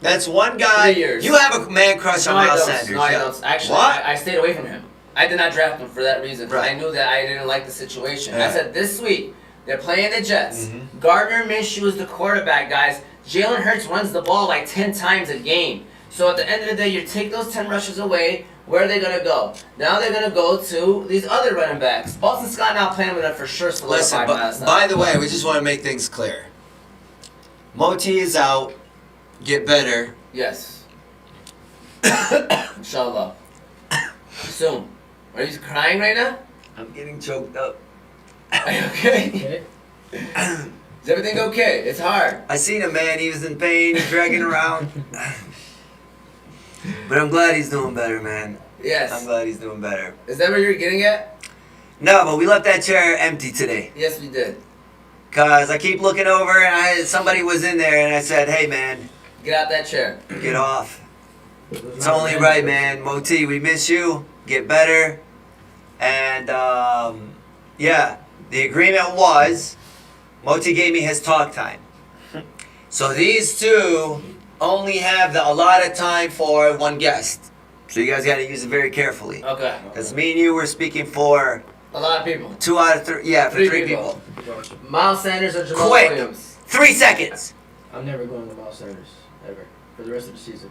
That's one guy. 3 years. You have a man crush on No, I Miles don't. Sanders. No, I yeah. don't. Actually, What? I stayed away from him. I did not draft him for that reason. Right. I knew that I didn't like the situation. Yeah. I said this week, they're playing the Jets. Mhm. Gardner Minshew is the quarterback, guys. Jalen Hurts runs the ball like 10 times a game. So at the end of the day, you take those 10 rushes away, where are they going to go? Now they're going to go to these other running backs. Boston Scott not playing with them for sure. Listen, by the way, we just want to make things clear. Moti is out. Get better. Yes. Inshallah. Soon. Are you crying right now? I'm getting choked up. Are you okay? Okay. Is everything okay? It's hard. I seen a man, he was in pain, dragging around. But I'm glad he's doing better, man. I'm Yes. glad he's doing better. Is that what you're getting at? No, but we left that chair empty today. Yes, we did. Cause I keep looking over and somebody was in there and I said, hey man, Get out that chair. get off. It's only right, man. Moti, we miss you. Get better. And yeah, the agreement was Moti gave me his talk time. So these two only have the allotted time for one guest. So you guys got to use it very carefully. Okay. Because me and you were speaking for A lot of people. 2 out of 3. Yeah, for Three three people. people. Miles Sanders or Jamal Quick. Williams? 3 seconds. I'm never going with Miles Sanders ever for the rest of the season.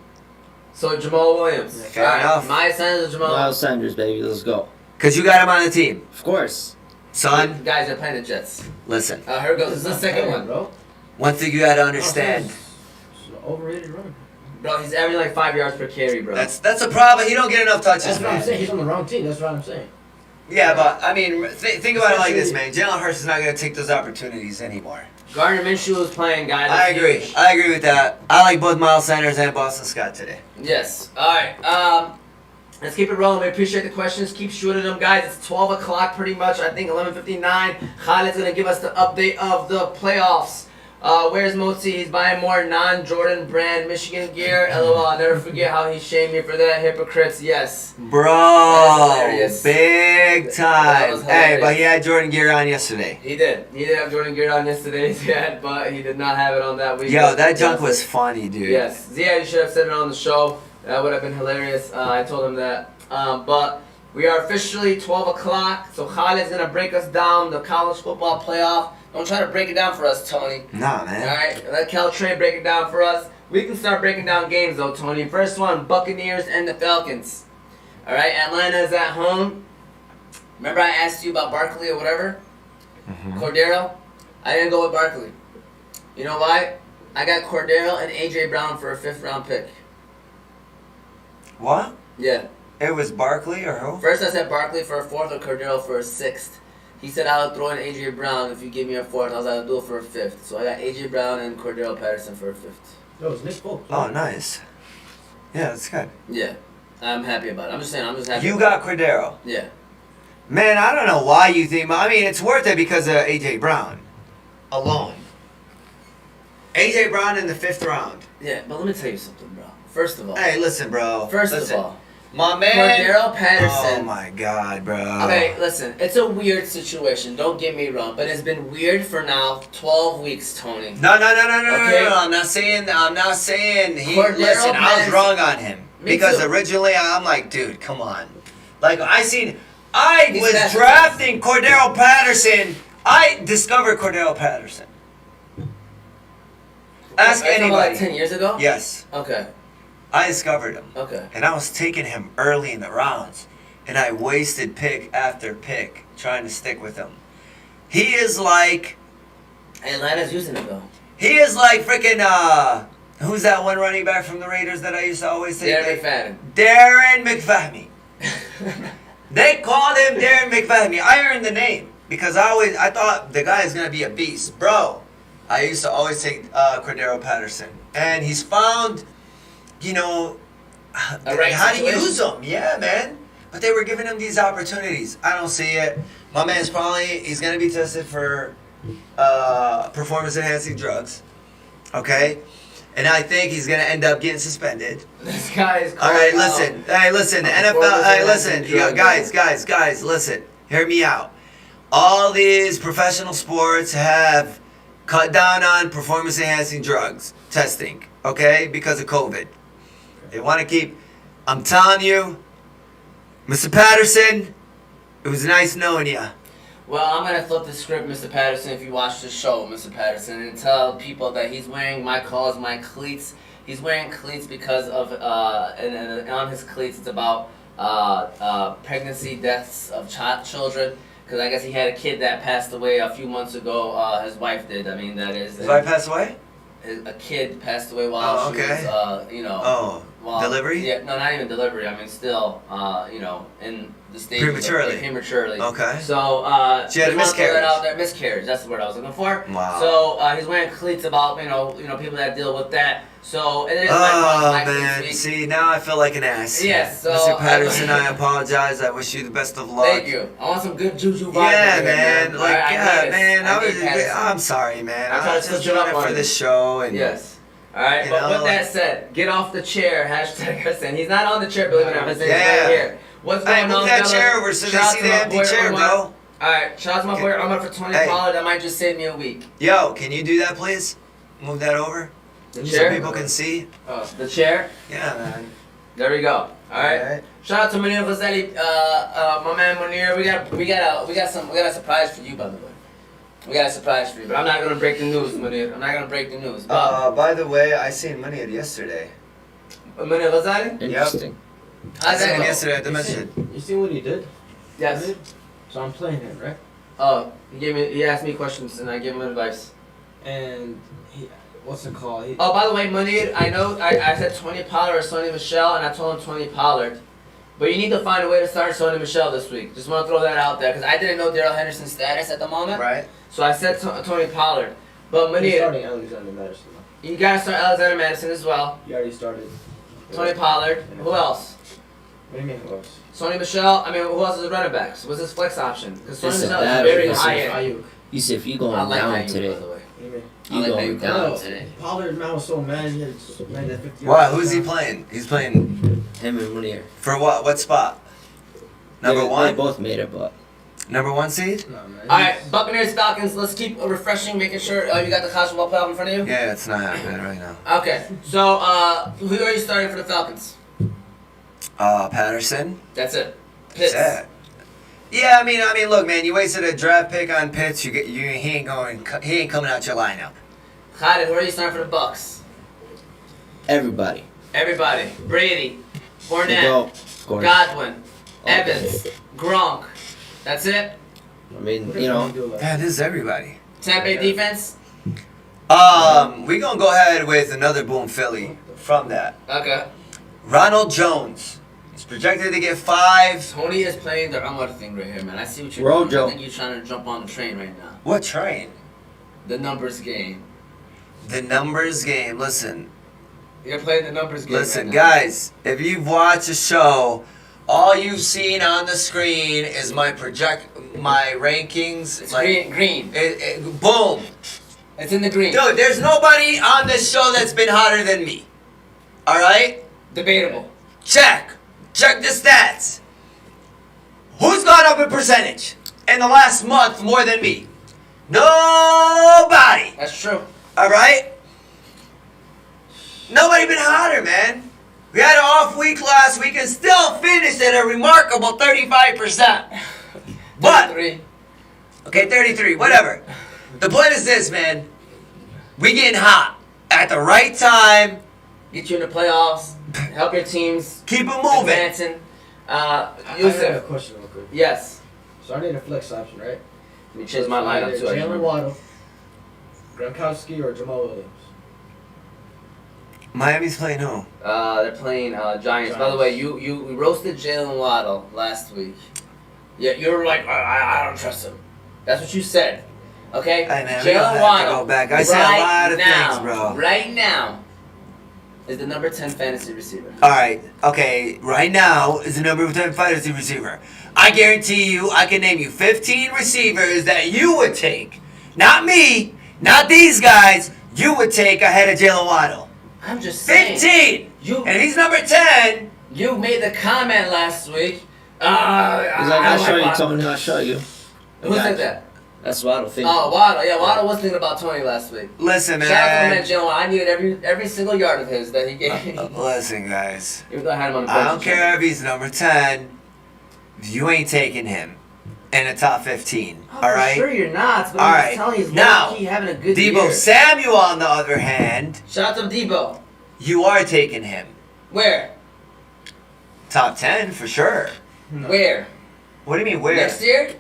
So Jamal Williams. Yeah. Fair Alright, enough. Miles Sanders or Jamal Miles Sanders, baby. Let's go. Because you got him on the team. Of course. Son, Guys, they're playing the Jets. listen. Here it goes. This is the second one. bro. One thing you got to understand. It's an overrated runner. Bro, he's averaging like 5 yards per carry, bro. That's a problem. He don't get enough touches, That's what I'm man. saying. He's on the wrong team. That's what I'm saying. Yeah, but I mean, think about it like this, man. Jalen Hurts is not going to take those opportunities anymore. Gardner Minshew is playing, guys. I That's agree. huge. I agree with that. I like both Miles Sanders and Boston Scott today. Yes. Alright. Let's keep it rolling. We appreciate the questions. Keep shooting them, guys. It's 12 o'clock pretty much. I think 11:59. Khaled's going to give us the update of the playoffs. Where's Moti? He's buying more non-Jordan brand Michigan gear. LOL. I'll never forget how he shamed me for that. Hypocrites. Yes. Bro, hilarious. big That time. was Hey, hilarious. but he had Jordan gear on yesterday. He did. He did have Jordan gear on yesterday, Ziad, but he did not have it on that week. Yo, that junk was funny, dude. Yes. Ziad, you should have said it on the show. That would have been hilarious. I told him that. But we are officially 12 o'clock, so Khaled's going to break us down the college football playoff. Don't try to break it down for us, Tony. Nah, man. Alright, let Cal Trey break it down for us. We can start breaking down games though, Tony. First one, Buccaneers and the Falcons. Alright, Atlanta's at home. Remember I asked you about Barkley or whatever? Cordero? I didn't go with Barkley. You know why? I got Cordero and A.J. Brown for a 5th round pick. What? Yeah. It was Barkley or who? First I said Barkley for a 4th or Cordero for a 6th. He said I'll throw in A.J. Brown if you give me a 4th. I was like, I'll do it for a 5th. So I got A.J. Brown and Cordero Patterson for a 5th. Yo, it's Nick Folk. Oh, nice. Yeah, that's good. Yeah. I'm happy about it. I'm just saying, I'm just happy. You about got Cordero. it. Yeah. Man, I don't know why you think. I mean, it's worth it because of A.J. Brown alone. A.J. Brown in the 5th round. Yeah, but let me tell you something, bro. First of all. Hey, listen, bro. First listen. of all. My man. Cordero Patterson. Oh, my God, bro. Okay, listen. It's a weird situation. Don't get me wrong. But it's been weird for now 12 weeks, Tony. No. Okay. I'm not saying he. Cordero Listen, I was Patterson. wrong on him Me because too. originally I'm like, dude, come on. Like I He's was fast. drafting Cordero Patterson. I discovered Cordero Patterson. Ask Are you talking about like anybody. 10 years ago? Yes, Okay. I discovered him, Okay. and I was taking him early in the rounds, and I wasted pick after pick trying to stick with him. He is like Atlanta's using it, though. freaking who's that one running back from the Raiders that I used to always say? Darren Mcfadden. Darren Mcfadden. They called him Darren Mcfadden. I earned the name because I thought the guy is gonna be a beast, bro. I used to always take Cordero Patterson. And he's found, you know, how to use them. Yeah, man. But they were giving him these opportunities. I don't see it. My man's he's going to be tested for performance-enhancing drugs. Okay? And I think he's going to end up getting suspended. This guy is all right, listen. Hey, listen. The NFL. Hey, listen. Guys, listen. Hear me out. All these professional sports have cut down on performance-enhancing drugs testing, okay, because of COVID. They want to keep... I'm telling you, Mr. Patterson, it was nice knowing you. Well, I'm going to flip the script, Mr. Patterson, if you watch the show, Mr. Patterson, and tell people that he's wearing my cleats. He's wearing cleats because of, and on his cleats it's about pregnancy deaths of children. Because I guess he had a kid that passed away a few months ago. His wife did. I mean, that is... His wife passed away? A kid passed away while she was, delivery? Yeah, no, not even delivery. I mean, still, in the stage prematurely. Okay. So, she had a miscarriage. Miscarriage. That's the word I was looking for. Wow. So he's wearing cleats about people that deal with that. So it is man. See, now I feel like an ass. Yes. So Mr. Patterson, I apologize. I wish you the best of luck. Thank you. I want some good juju vibes. Yeah, man. I'm sorry, man. I was just doing it for this show. And yes. All right. But with that said, get off the chair. #Harrison. He's not on the chair, believe it or not. He's right here. What's going on, move that chair over so they see the empty chair, bro. Alright, shout out to my boy Omar for 20 Pollard. That might just save me a week. Yo, can you do that, please? Move that over. The chair? So people can see. The chair? Yeah, man. There we go. Alright. Shout out to Munir Vazelli, my man Munir. We got a surprise for you, by the way. We got a surprise for you, but I'm not gonna break the news, Munir. I'm not gonna break the news. By the way, I seen Munir yesterday. Munir Vazelli? Interesting. Yep. I seen him yesterday at the masjid. You see what he did? Yes. So I'm playing him, right? Oh, he asked me questions and I gave him advice. And what's it called? Oh, by the way, Munir, I know I said Tony Pollard or Sonny Michel, and I told him Tony Pollard. But you need to find a way to start Sonny Michel this week. Just want to throw that out there because I didn't know Darrell Henderson's status at the moment. Right. So I said Tony Pollard. But Munir, starting Alexander Madison. You gotta start Alexander Madison as well. You already started. Tony Pollard. Who else? What do you mean who else? Sonny Michel. I mean, who else is the running backs? What's his flex option? Because Sonny Michel is very high end. Yusuf, you going down today. By the way. You going down today. Pollard now was so mad he had made that 50. Why? Who's he playing? He's playing him and Munir. For what? What spot? Number one? They both made it, but number one seed? No, man. Alright, Buccaneers, Falcons. Let's keep refreshing, making sure you got the college football playoff in front of you? Yeah, it's not happening right now. Okay, so who are you starting for the Falcons? Patterson. That's it. Pitts. Yeah, I mean, look, man, you wasted a draft pick on Pitts. He ain't coming out your lineup. Khaled, who are you starting for the Bucks? Everybody. Brady, Fournette, Godwin, Evans, Grunk. That's it. I mean, Yeah, this is everybody. Tampa Bay defense. We gonna go ahead with another boom Philly from that. Okay. Ronald Jones. He's projected to get 5. Tony is playing the Umar thing right here, man. I see what you're doing. Rojo. I think you're trying to jump on the train right now. What train? The numbers game. The numbers game. Listen. You're playing the numbers game. Listen, right now. guys. If you've watched the show, all you've seen on the screen is my rankings. It's like, green. Boom. It's in the green. Dude, there's nobody on this show that's been hotter than me. All right? Debatable. Check the stats. Who's gone up in percentage in the last month more than me? Nobody. That's true. All right? Nobody been hotter, man. We had an off week last week and still finished at a remarkable 35%. But 33. Okay, 33, whatever. The point is this, man. We getting hot at the right time. Get you in the playoffs. Help your teams. Keep it moving. Advancing. I have a Yusuf. question real quick. Yes. So I need a flex option, right? Let me change my lineup too. Jalen Waddle, Gronkowski, or Jamal Williams. Miami's playing who? They're playing Giants. By the way, you roasted Jalen Waddle last week. Yeah, you were like, I don't trust him. That's what you said. Okay? Hey, man, we don't Jalen have to Waddle. go back. I said a lot of things, bro. Right now is the number 10 fantasy receiver. All right. Okay. Right now is the number 10 fantasy receiver. I guarantee you, I can name you 15 receivers that you would take. Not me. Not these guys. You would take ahead of Jalen Waddle. I'm just saying. 15. And he's number 10. You made the comment last week. I'll show you, Tony. I'll show you. Who said that? That's Waddle. Oh, Waddle. Yeah, Waddle was thinking about Tony last week. Listen, man. Shout out to my man, Jalen. I needed every single yard of his that he gave. Listen, guys. Even though I had him on the I bench. don't care if he's number 10. You ain't taking him in the top 15. Oh, all right? For sure you're not. But All I'm right. just telling you, he's Now, low-key having a good Debo year. Samuel, on the other hand, Shout out to Debo. you are taking him. Where? Top 10 for sure. Where? What do you mean, where? Next year?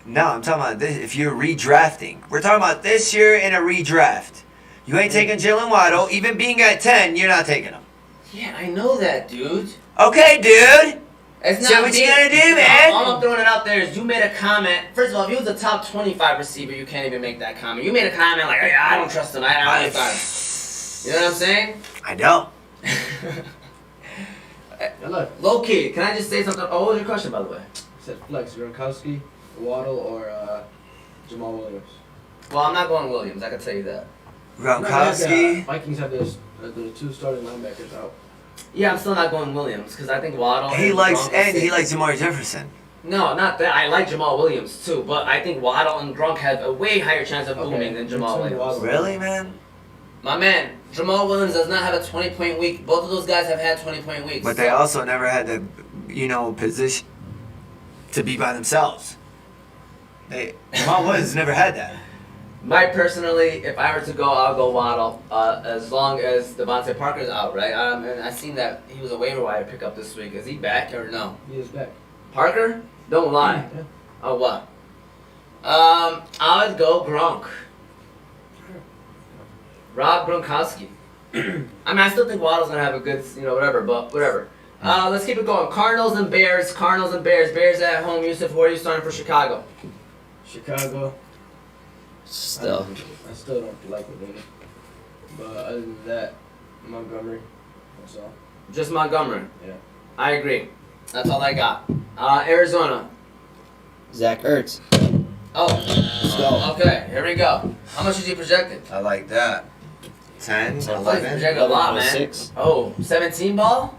No, I'm talking about this. If you're redrafting, we're talking about this year in a redraft. You ain't taking Jalen Waddle. Even being at 10, you're not taking him. Yeah, I know that, dude. Okay, dude. It's not So what you gonna do, man? All I'm throwing it out there is you made a comment. First of all, if he was a top 25 receiver, you can't even make that comment. You made a comment like, hey, I don't trust him. I don't trust him. You know what I'm saying? I don't. Yeah, look. Low key, can I just say something? Oh, what was your question, by the way? Said flex, Gronkowski, Waddle, or Jamal Williams. Well, I'm not going Williams. I can tell you that. Gronkowski. Vikings have the two starting linebackers out. Yeah, I'm still not going Williams because I think Waddle. He and likes Gronk and are he safe. likes Jamar Jefferson. No, not that. I like Jamal Williams too, but I think Waddle and Grunk have a way higher chance of booming than Jamal Between Williams. Waddle. Really, man? My man, Jamal Williams does not have a 20-point week. Both of those guys have had 20-point weeks. But they also never had the, position to be by themselves. Jamal Williams never had that. Personally, if I were to go, I'll go Waddle. As long as Devontae Parker's out, right? And I seen that he was a waiver wire pickup this week. Is he back or no? He is back. Parker? Don't lie. Yeah. Oh, what? I would go Grunk. Rob Gronkowski. I mean, I still think Waddle's gonna have a good, whatever. But whatever. Let's keep it going. Cardinals and Bears. Cardinals and Bears. Bears at home. Yusuf, who are you starting for Chicago? Chicago. Still. I still don't like it, but other than that, Montgomery. That's all. Just Montgomery. Yeah. I agree. That's all I got. Arizona. Zach Ertz. Oh. Let's go. Okay, here we go. How much is he projected? I like that. 10, I thought he 11. projected a lot, man. 6. Oh, 17 ball?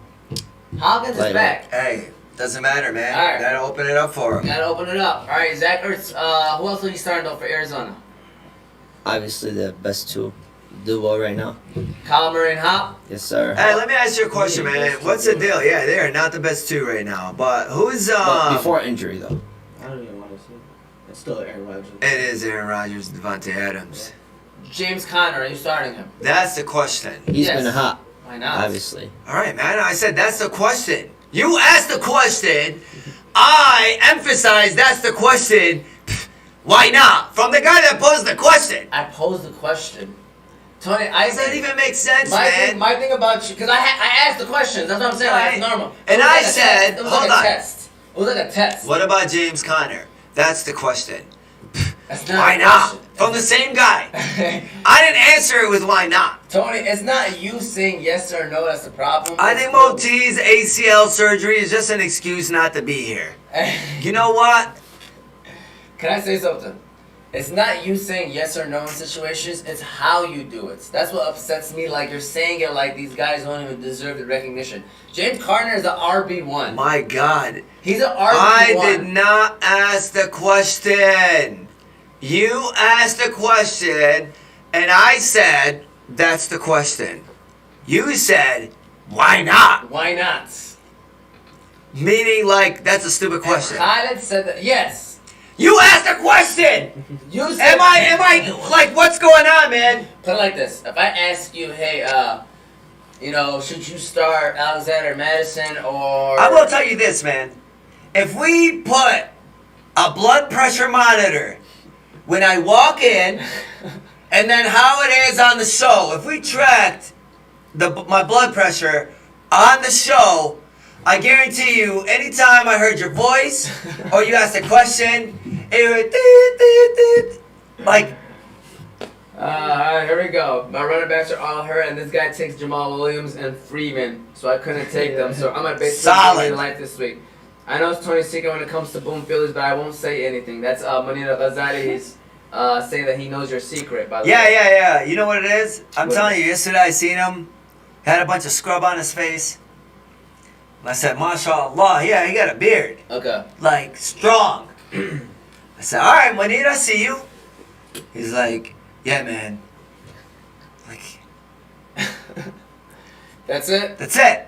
Hopkins is Later. back. Hey, doesn't matter, man. All right. Gotta open it up for him. Gotta open it up. All right, Zach Ertz. Who else are you starting though for Arizona? Obviously the best two duo right now. Kyle Murray and Hop. Yes, sir. Hey, let me ask you a question, man. What's the deal? Yeah, they are not the best two right now. But who's But before injury, though. I don't even want to see. It's still Aaron Rodgers. It is Aaron Rodgers and Devontae Adams. James Conner. Are you starting him? That's the question. He's Yes. been hot, Why not? obviously. All right, man. I said that's the question. You asked the question. I emphasize that's the question. Why not? From the guy that posed the question. I posed the question. Tony, Does that even make sense, man? my thing about you, because I asked the questions. That's what I'm saying. Like, it's Right. normal. And It was I like a said, test. It was hold like on. a test. It was like a test. What about James Conner? That's the question. That's not Why a not? question. From the same guy. I didn't answer it with why not. Tony, it's not you saying yes or no that's the problem. I think Moti's ACL surgery is just an excuse not to be here. You know what? Can I say something? It's not you saying yes or no in situations, it's how you do it. That's what upsets me. Like, you're saying it like these guys don't even deserve the recognition. James Conner is an RB1. My God. He's an RB1. I did not ask the question. You asked the question, and I said, that's the question. You said, why not? Why not? Meaning, like, that's a stupid question. Khaled said that, yes. You asked a question! You said, Am I, like, what's going on, man? Put it like this. If I ask you, hey, should you start Alexander Madison or... I will tell you this, man. If we put a blood pressure monitor when I walk in, and then how it is on the show, if we tracked my blood pressure on the show, I guarantee you, anytime I heard your voice or you asked a question, it would Like, Alright, here we go. My running backs are all hurt, and this guy takes Jamal Williams and Freeman, so I couldn't take them. So I'm gonna basically Solid. the life this week. I know it's Tony's secret when it comes to boom Phillies, but I won't say anything. That's Manita Ghazali. He's saying that he knows your secret. By the way. yeah. You know what it is? I'm What? telling you, yesterday I seen him, had a bunch of scrub on his face. I said, MashaAllah, yeah, he got a beard. Okay. Like, strong. I said, all right, Manita, I see you. He's like, yeah, man. Like, That's it. that's it.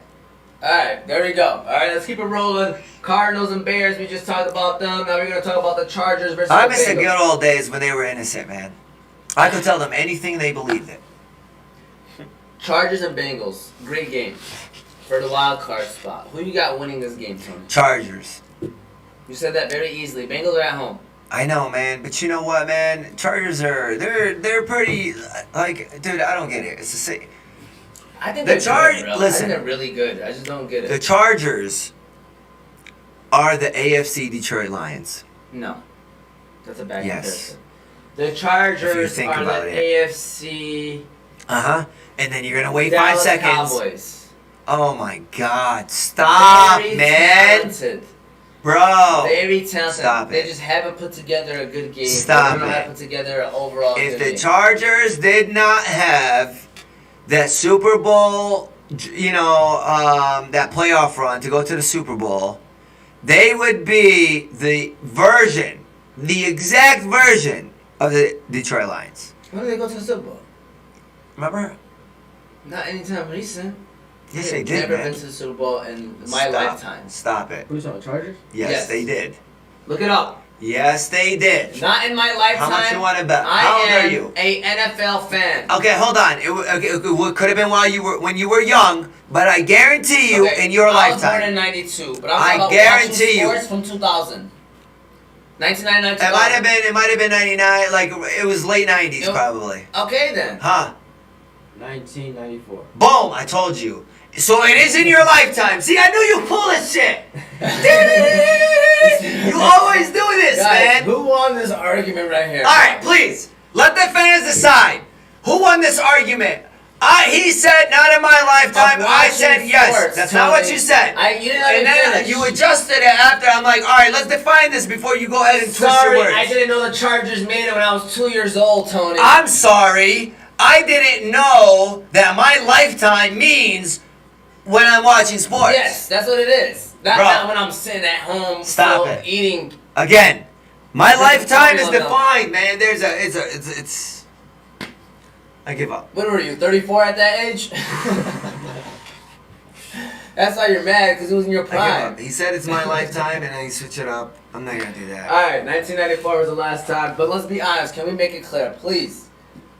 Alright, there we go. Alright, let's keep it rolling. Cardinals and Bears, we just talked about them. Now we're gonna talk about the Chargers versus I the miss the Bengals. good old days when they were innocent, man. I could tell them anything they believed in. Chargers and Bengals, great game for the wild card spot. Who you got winning this game, Tony? Chargers. You said that very easily. Bengals are at home. I know, man, but you know what, man? Chargers they're pretty, like, dude, I don't get it. It's the same. I think The they're Chargers- good, bro. I listen. think they're really good. I just don't get it. The Chargers are the AFC Detroit Lions. No, that's a bad Yes. comparison. The Chargers think are about the it. AFC Uh-huh. And then you're going to wait Dallas 5 seconds. Cowboys. Oh, my God. Stop, Very man. talented. Bro. Very talented. Stop They it. just haven't put together a good game. Stop They don't it. have put together an overall If good the game. Chargers did not have that Super Bowl, that playoff run to go to the Super Bowl, they would be the exact version of the Detroit Lions. When did they go to the Super Bowl? Remember? Not anytime recent. Yes, they did, Never man. been to the Super Bowl in my Stop. lifetime. Stop it. Who you talking, Chargers? Yes, Yes. they did. Look it up. Yes, they did. Not in my lifetime. How much you want to bet? I How old am are you? a NFL fan. Okay, hold on. It could have been when you were young, but I guarantee you, Okay, in your I was born lifetime, in 92, but I'm I talking about guarantee watching you- sports from 2000. 1999, it might have been 99. Like it was late 90s, Yep. probably. Okay then. Huh? 1994. Boom! I told you. So it is in your lifetime. See, I knew you pull this shit. You always do this, Guys, man. who won this argument right here? All right, please let the fans decide who won this argument. He said not in my lifetime. Of I said watching yes. sports, That's not what Tony. you said. You didn't let And me then finish. you adjusted it after. I'm like, all right, let's define this before you go ahead and twist your Sorry, words. I didn't know the Chargers made it when I was 2 years old, Tony. I'm sorry. I didn't know that my lifetime means when I'm watching sports. Yes, that's what it is. Not, Bro. not when I'm sitting at home Stop still it. eating. Again, my lifetime is Tell me about defined, man. It's. I give up. What were you, 34 at that age? That's why you're mad, because it was in your I give prime. up. He said it's my lifetime, and then he switched it up. I'm not gonna do that. Alright, 1994 was the last time, but let's be honest, can we make it clear, please?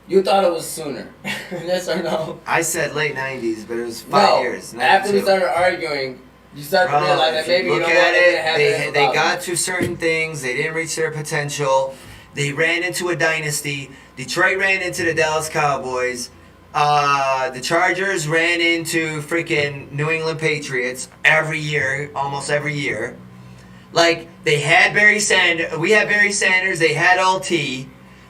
You thought it was sooner. Yes or no? I said late 90s, but it was 5 No. years. After we 92. started arguing, you started to Bro, realize that if you maybe you look know at what, they didn't have it, it they about got to certain things. They didn't reach their potential. They ran into a dynasty. Detroit ran into the Dallas Cowboys. The Chargers ran into freaking New England Patriots every year, almost every year. Like, they had Barry Sanders. We had Barry Sanders. They had LT.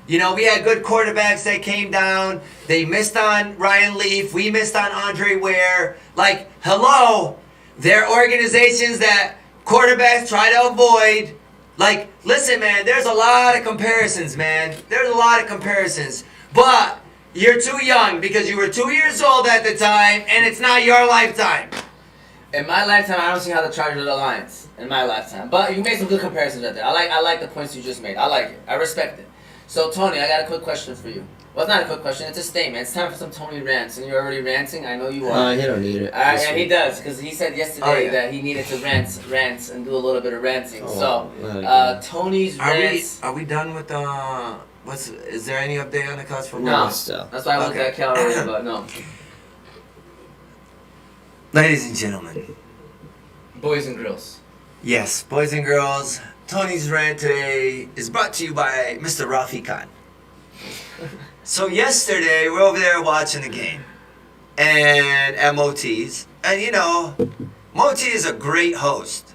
You know, we had good quarterbacks that came down. They missed on Ryan Leaf. We missed on Andre Ware. Like, hello. They're organizations that quarterbacks try to avoid. Like, listen, man, there's a lot of comparisons, man. There's a lot of comparisons. But you're too young because you were 2 years old at the time, and it's not your lifetime. In my lifetime, I don't see how the Chargers are the Lions. In my lifetime. But you made some good comparisons right there. I like the points you just made. I like it. I respect it. So, Tony, I got a quick question for you. Well, it's not a quick question. It's a statement. It's time for some Tony rants. And you're already ranting. I know you are. He don't need it. And he does, because he said yesterday Oh, yeah. that he needed to rant and do a little bit of ranting. Oh, so, well, Tony's rants. Are we done with is there any update on the cuts for No. So. That's why I looked Okay. at Cal earlier, but no. Ladies and gentlemen, Boys and girls. yes, boys and girls, Tony's rant today is brought to you by Mr. Rafi Khan. So yesterday, we're over there watching the game, and at Moti's, and you know, Moti is a great host.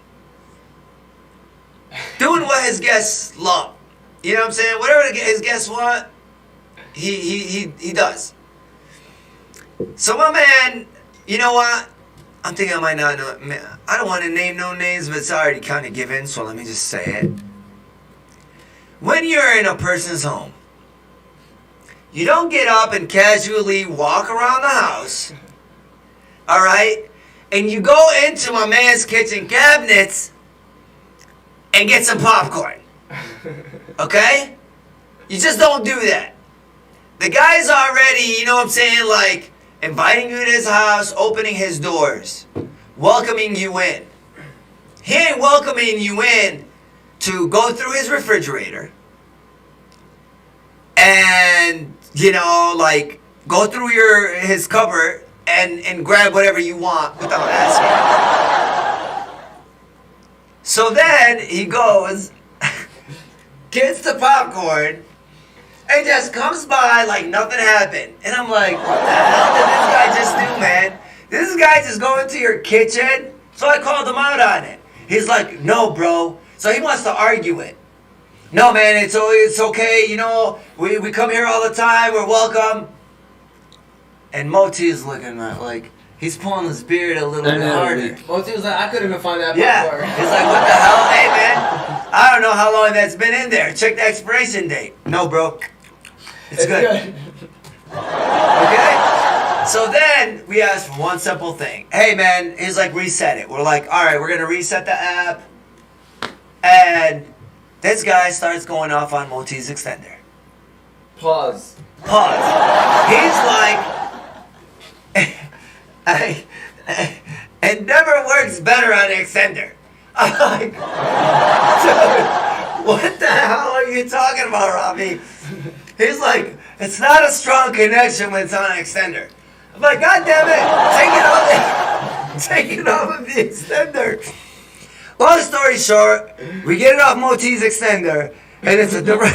Doing what his guests love. You know what I'm saying? Whatever his guests want, he does. So my man, you know what? I'm thinking I might not know. I don't want to name no names, but it's already kind of given, so let me just say it. When you're in a person's home, you don't get up and casually walk around the house, all right? And you go into my man's kitchen cabinets and get some popcorn, okay? You just don't do that. The guy's already, you know what I'm saying, like, inviting you to his house, opening his doors, welcoming you in. He ain't welcoming you in to go through his refrigerator and, you know, like, go through his cupboard and grab whatever you want without asking. So then he goes, gets the popcorn, and just comes by like nothing happened. And I'm like, what the hell did this guy just do, man? This guy just go into your kitchen? So I called him out on it. He's like, no, bro. So he wants to argue it. No, man, it's okay. You know, we come here all the time. We're welcome. And Moti is looking at like, he's pulling his beard a little bit harder. Moti was like, I couldn't even find that Yeah. popcorn. He's like, what the hell? Hey, man, I don't know how long that's been in there. Check the expiration date. No, bro. It's good. Okay? So then we asked for one simple thing. Hey, man, he's like, reset it. We're like, all right, we're going to reset the app. And this guy starts going off on Moti's extender. Pause. He's like, it never works better on an extender. I'm like, dude, what the hell are you talking about, Robbie? He's like, it's not a strong connection when it's on an extender. I'm like, God damn it, take it off of the extender. Long story short, we get it off Moti's extender, and it's a direct,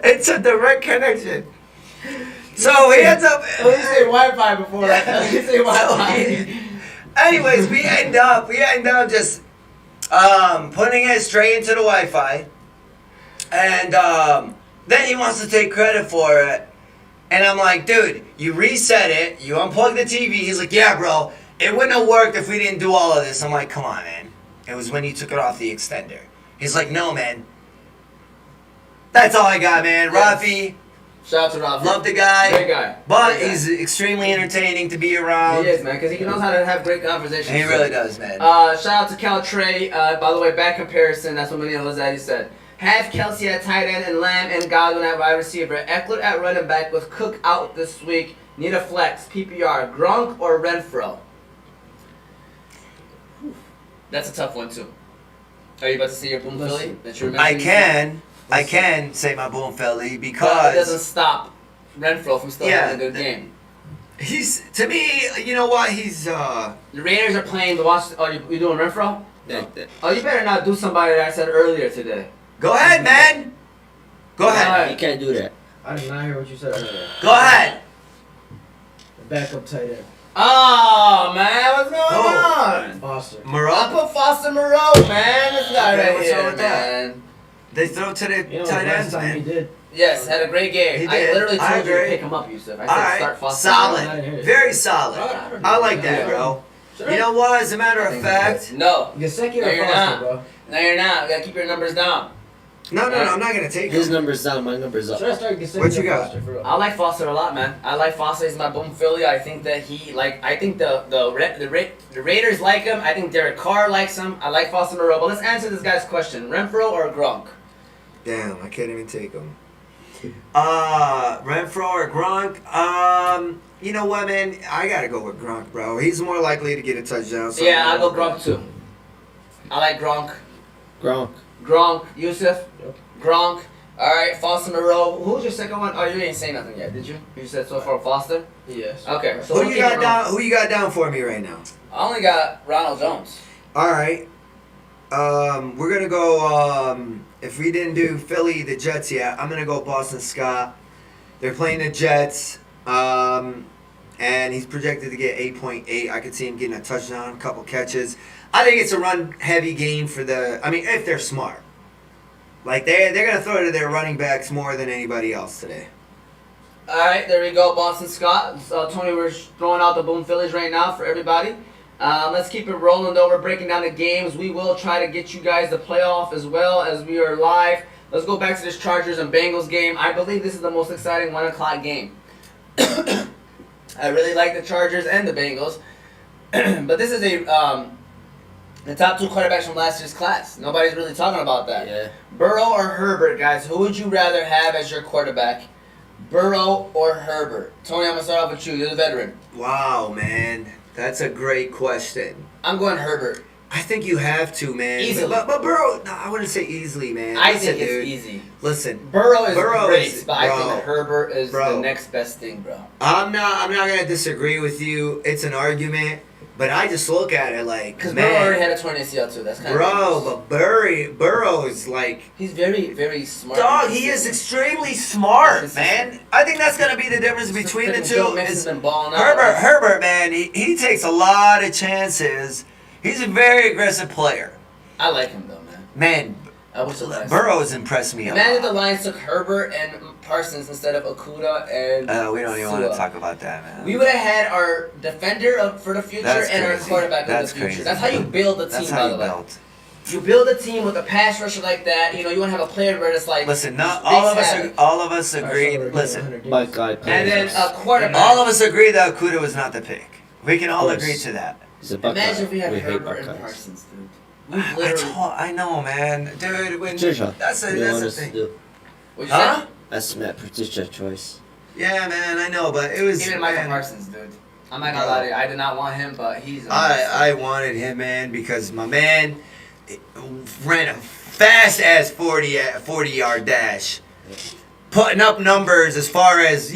it's a direct connection. So he ends up. Let me say Wi-Fi before. Let me say Wi-Fi. Anyways, we end up just putting it straight into the Wi-Fi, and then he wants to take credit for it, and I'm like, dude, you reset it, you unplug the TV. He's like, yeah, bro, it wouldn't have worked if we didn't do all of this. I'm like, come on, man, it was when you took it off the extender. He's like, no, man, that's all I got, man. Yes. Rafi. Shout out to Rafi. Love the guy. Great guy. But Great guy. he's extremely entertaining to be around. He is, man, because he knows how to have great conversations. And he really does, man. Shout out to Cal Trey. By the way, back comparison, that's what Manila Lazati said. Have Kelsey at tight end and Lamb and Godwin at wide receiver. Eckler at running back with Cook out this week. Need a flex. PPR. Grunk or Renfro? That's a tough one, too. Are you about to say your boom Philly? That you remember? I can say my boom Philly But because it doesn't stop Renfro from still having a good game. he's, to me, you know what, he's The Raiders are playing the Washington. Oh, you doing Renfro? Yeah. Oh, you better not do somebody that I said earlier today. Go ahead, man. Go ahead. You can't do that. I did not hear what you said earlier. Go ahead. The backup tight end. Oh man, what's going on? Foster. I Moreau. put Foster Moreau, man. This guy Okay, right what's here, wrong with that? man. They throw to the You know, tight last ends, time he man. did. Yes, had a great game. He I did. literally I told you to agree. pick him up, Yusuf. I All said right. start Foster. Solid. Very solid. I like that, bro. You know what? As a matter of fact, No, Gesicki No, or you're Foster, not. bro? no, you're not. You gotta keep your numbers down. no, I'm not gonna take His him. number's down, my number's up. Should I start Gesicki What you or got? Foster for real? I like Foster a lot, man. I like Foster. He's my boom Philly. I think that I think the Raiders like him. I think Derek Carr likes him. I like Foster Moreau. But let's answer this guy's question: Renfro or Grunk? Damn, I can't even take him. Renfro or Grunk? You know what, man? I gotta go with Grunk, bro. He's more likely to get a touchdown. So Yeah, I'll go Grunk too. I like Grunk. Gronk. Yusuf. Yep. Gronk. All right, Foster Moreau. Who's your second one? Oh, you ain't saying nothing yet, did you? You said so far Foster. Yes. Okay, so Who we'll you keep got it down? wrong. Who you got down for me right now? I only got Ronald Jones. All right. We're gonna go. If we didn't do Philly, the Jets yet, I'm gonna go Boston Scott. They're playing the Jets. and he's projected to get 8.8. I could see him getting a touchdown, a couple catches. I think it's a run-heavy game for the. I mean, if they're smart, like they're gonna throw to their running backs more than anybody else today. All right, there we go, Boston Scott. Tony, we're throwing out the Boom Phillies right now for everybody. Let's keep it rolling, though. We're breaking down the games. We will try to get you guys the playoff as well as we are live. Let's go back to this Chargers and Bengals game. I believe this is the most exciting 1 o'clock game. I really like the Chargers and the Bengals. But this is the top 2 quarterbacks from last year's class. Nobody's really talking about that. Yeah. Burrow or Herbert, guys? Who would you rather have as your quarterback? Burrow or Herbert? Tony, I'm going to start off with you. You're the veteran. Wow, man, that's a great question. I'm going Herbert. I think you have to, man. Easily. But Burrow, no, I wouldn't say easily, man. I Listen, think it's dude. easy. Listen, Burrow is Burrow great, is- but I bro, think Herbert is bro. the next best thing, bro. I'm not gonna disagree with you. It's an argument, but I just look at it like, Because Burrow man, already had a torn ACL too. That's kind bro, of but Burrow is like, he's very, very smart. dog. He is extremely smart, Consistent. man. I think that's gonna be the difference between the two. Is Is been balling out. Herbert, man, he takes a lot of chances. He's a very aggressive player. I like him though, man. Man, I wish the Lions. Burrow's impressed me a Imagine if the lot. Lions took Herbert and Parsons instead of Okuda and. We don't even want to Sua. talk about that, man. We would have had our defender for the future That's and crazy. our quarterback That's of the future. crazy. That's how you build a team, That's by how the you way. built. You build a team with a pass rusher like that. You know, you want to have a player where it's like. Listen, wreaks not havoc. all of us agreed. Listen, My God. And then a quarterback. all of us agree that Okuda was not the pick. We can all Of course. agree to that. He's a Buckeye. Imagine if we had hate Herbert and Buckeyes. Parsons, dude. We literally. I know, man, dude. When Patricia. that's What do you want the us to thing. do? What'd you Huh? say? That's Matt Patricia choice. Yeah, man, I know, but it was. Even Michael man, Parsons, dude. I'm not gonna lie to you. I did not want him, but he's. I wanted him, man, because my man ran a fast ass 40-yard dash, putting up numbers as far as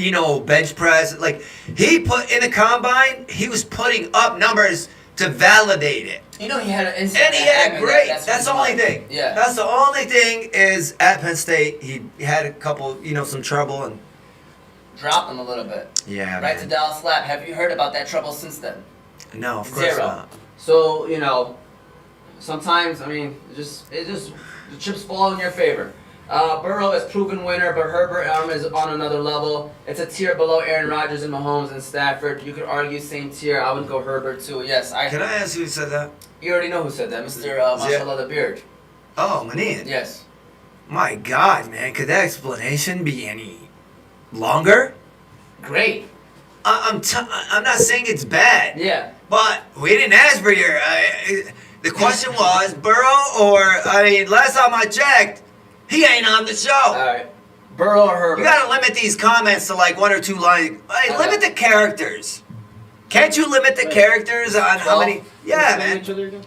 bench press. Like he put in the combine, he was putting up numbers to validate it. You know he had an instant. And he had great. That's the only thing. Yeah. That's the only thing is at Penn State he had a couple, some trouble and. Dropped him a little bit. Yeah. Right to Dallas Slap. Have you heard about that trouble since then? No, of course Zero. not. So sometimes it just the chips fall in your favor. Burrow is proven winner, but Herbert is on another level. It's a tier below Aaron Rodgers and Mahomes and Stafford. You could argue same tier. I would go Herbert too. Yes, Can I ask who said that? You already know who said that, Mr. Mashallah the Beard. Oh, Manin. Yes. My God, man, could that explanation be any longer? Great. I'm not saying it's bad, Yeah. but we didn't ask for your. The question was Burrow or last time I checked, he ain't on the show. All right. Burrow or Herbert? You gotta limit these comments to like 1 or 2 lines. Hey, limit the characters. Can't you limit the characters on how many? Yeah, man.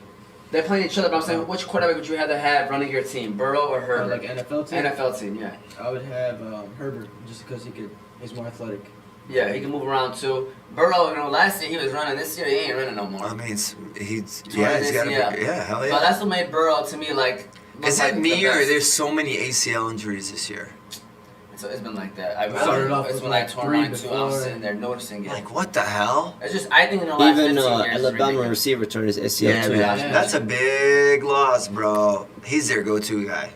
They're playing each other, but I'm saying, which quarterback would you rather have running your team, Burrow or Herbert? Like NFL team. NFL team, yeah. I would have Herbert just because he's more athletic. Yeah, he can move around too. Burrow, last year he was running. This year he ain't running no more. I mean, he's He's got to yeah. be, yeah, hell But yeah. that's what made Burrow to me like. look Is like it the me or best. there's so many ACL injuries this year? It's been like that. I Started off it's with when like I torn 3 mine too. I was before. sitting there noticing it. Like what the hell? It's just I think in the last Even 15 years. it's Alabama ridiculous. receiver turned his ACL too. man, Yeah. that's a big loss, bro. He's their go-to guy.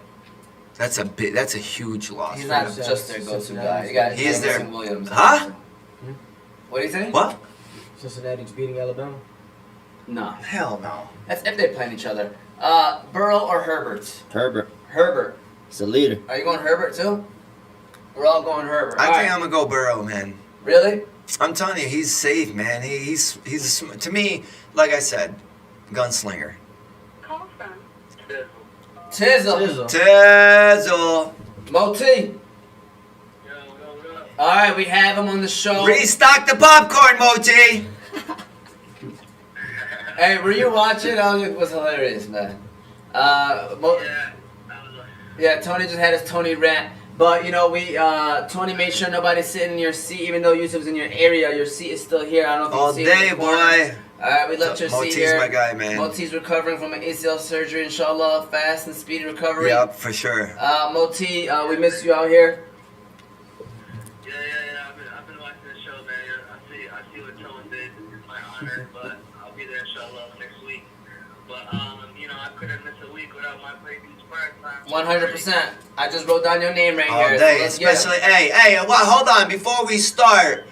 That's a huge loss. He's for not them. just their go-to guy. You got He is their- Jamal Williams. Huh? What do you say? What? Cincinnati's beating Alabama. No. Hell no. That's if they're playing each other. Burrow or Herbert? Herbert. Herbert. He's a leader. Are you going Herbert too? We're all going Herbert. I All think right. I'm gonna go Burrow, man. Really? I'm telling you, he's safe, man. He's to me, like I said, gunslinger. Tizzle. Tezzle. Moti. All right, we have him on the show. Restock the popcorn, Moti. Hey, were you watching? It was hilarious, man. Yeah, Tony just had his Tony rant. But, Tony made sure nobody's sitting in your seat, even though Yusuf's in your area. Your seat is still here. I don't know if All you see it in day, the corner. boy. All right, we left your seat Moti's here. my guy, man. Moti's recovering from an ACL surgery, inshallah. Fast and speedy recovery. Yep, for sure. Moti, we miss you out here. Yeah. I've been watching this show, man. I see what honor, but I'll be there inshallah next week. But I couldn't miss a week without my play these prime time. 100%. I just wrote down your name right All here. day, So let's get it. especially. Hey, well, hold on. Before we start,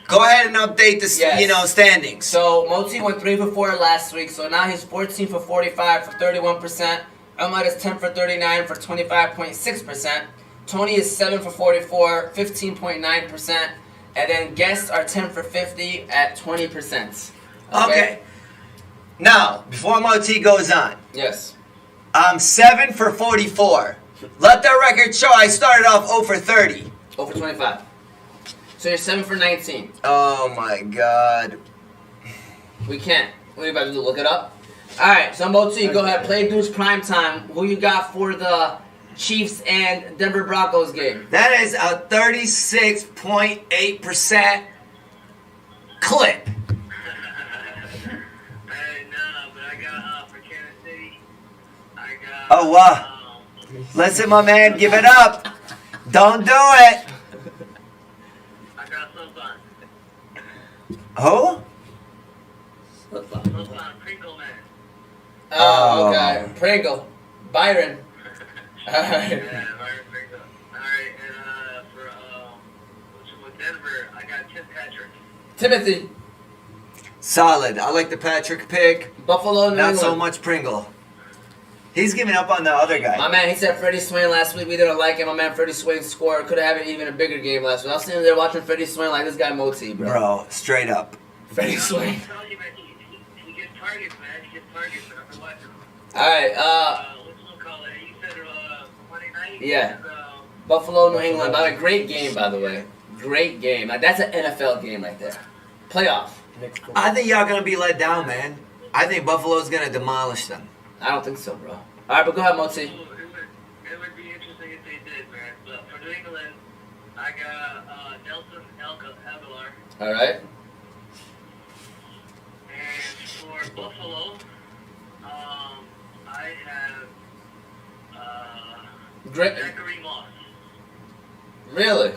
go ahead and update the Yes. standings. So Moti went 3 for 4 last week, so now he's 14 for 45 for 31%. Ahmad is 10 for 39 for 25.6%. Tony is 7 for 44, 15.9%. And then guests are 10 for 50 at 20%. Okay. Now, before Moti goes on, Yes. I'm 7 for 44. Let the record show I started off 0 for 30. Over 25. So you're 7 for 19. Oh my God. We can't. What are you about to do? Look it up? Alright, so Moti, go ahead. Play Deuce Prime Time. Who you got for the Chiefs and Denver Broncos game? That is a 36.8% clip. Hey, nah, but I got for Kansas City. I got. Oh, wow. Listen, my man, give it up. Don't do it. I got Sultan. Who? Sultan, Pringle Man. Oh, okay. Pringle. Byron. Alright. Yeah, Byron Pringle. Alright, and for with Denver, I got Tim Patrick. Timothy. Solid. I like the Patrick pick. Buffalo, New Not so England. much Pringle. He's giving up on the other My guy. man, he said Freddie Swain last week. We didn't like him. My man, Freddie Swain scored. Could have had even a bigger game last week. I was sitting there watching Freddie Swain like this guy Moti, bro. Bro, straight up. Freddie Swain. I'm telling you, man, he gets targets, man. He gets targets. I've been watching him. Alright, What's one call it? You said Monday night? Yeah. Buffalo, New England. By the way, great game, by the way. Great game. Like, that's an NFL game right there. Playoff. I think y'all gonna be let down, man. I think Buffalo's gonna demolish them. I don't think so, bro. Alright, but go ahead, Moti. It would be interesting if they did, man. But for New England, I got Nelson Aguilar. Alright. And for Buffalo, I have Great. Zachary Moss. Really?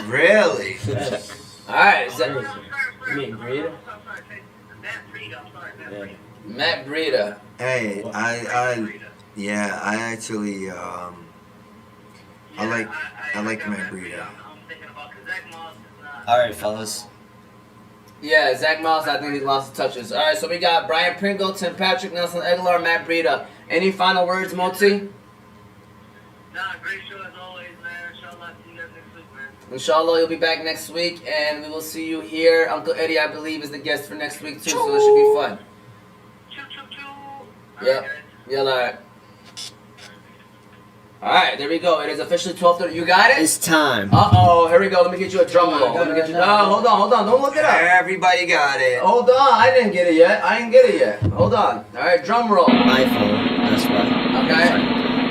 Really? Yes. Alright, Oh, no, I'm You sorry, mean Breida? I'm sorry. Matt Breida. I'm sorry, Matt Yeah. Breida. Matt Breida. Hey, Matt I actually, I like got Matt Breida. I'm thinking about because Zach Moss is not. All right, fellas. Yeah, Zach Miles, I think he lost the touches. Alright, so we got Brian Pringle, Tim Patrick, Nelson Aguilar, Matt Breida. Any final words, Moti? Nah, great show as always, man. Inshallah, see you guys next week, man. Inshallah, you'll be back next week, and we will see you here. Uncle Eddie, I believe, is the guest for next week, too, so it should be fun. Choo choo choo. Yep. Alright, guys. Yeah, alright. Alright, there we go. It is officially 12:30. You got it? It's time. Uh-oh, here we go. Let me get you a drum roll. Let me get you... No, hold on. Don't look it up. Everybody got it. Hold on, I didn't get it yet. Hold on. Alright, drum roll. My phone. That's why. Okay.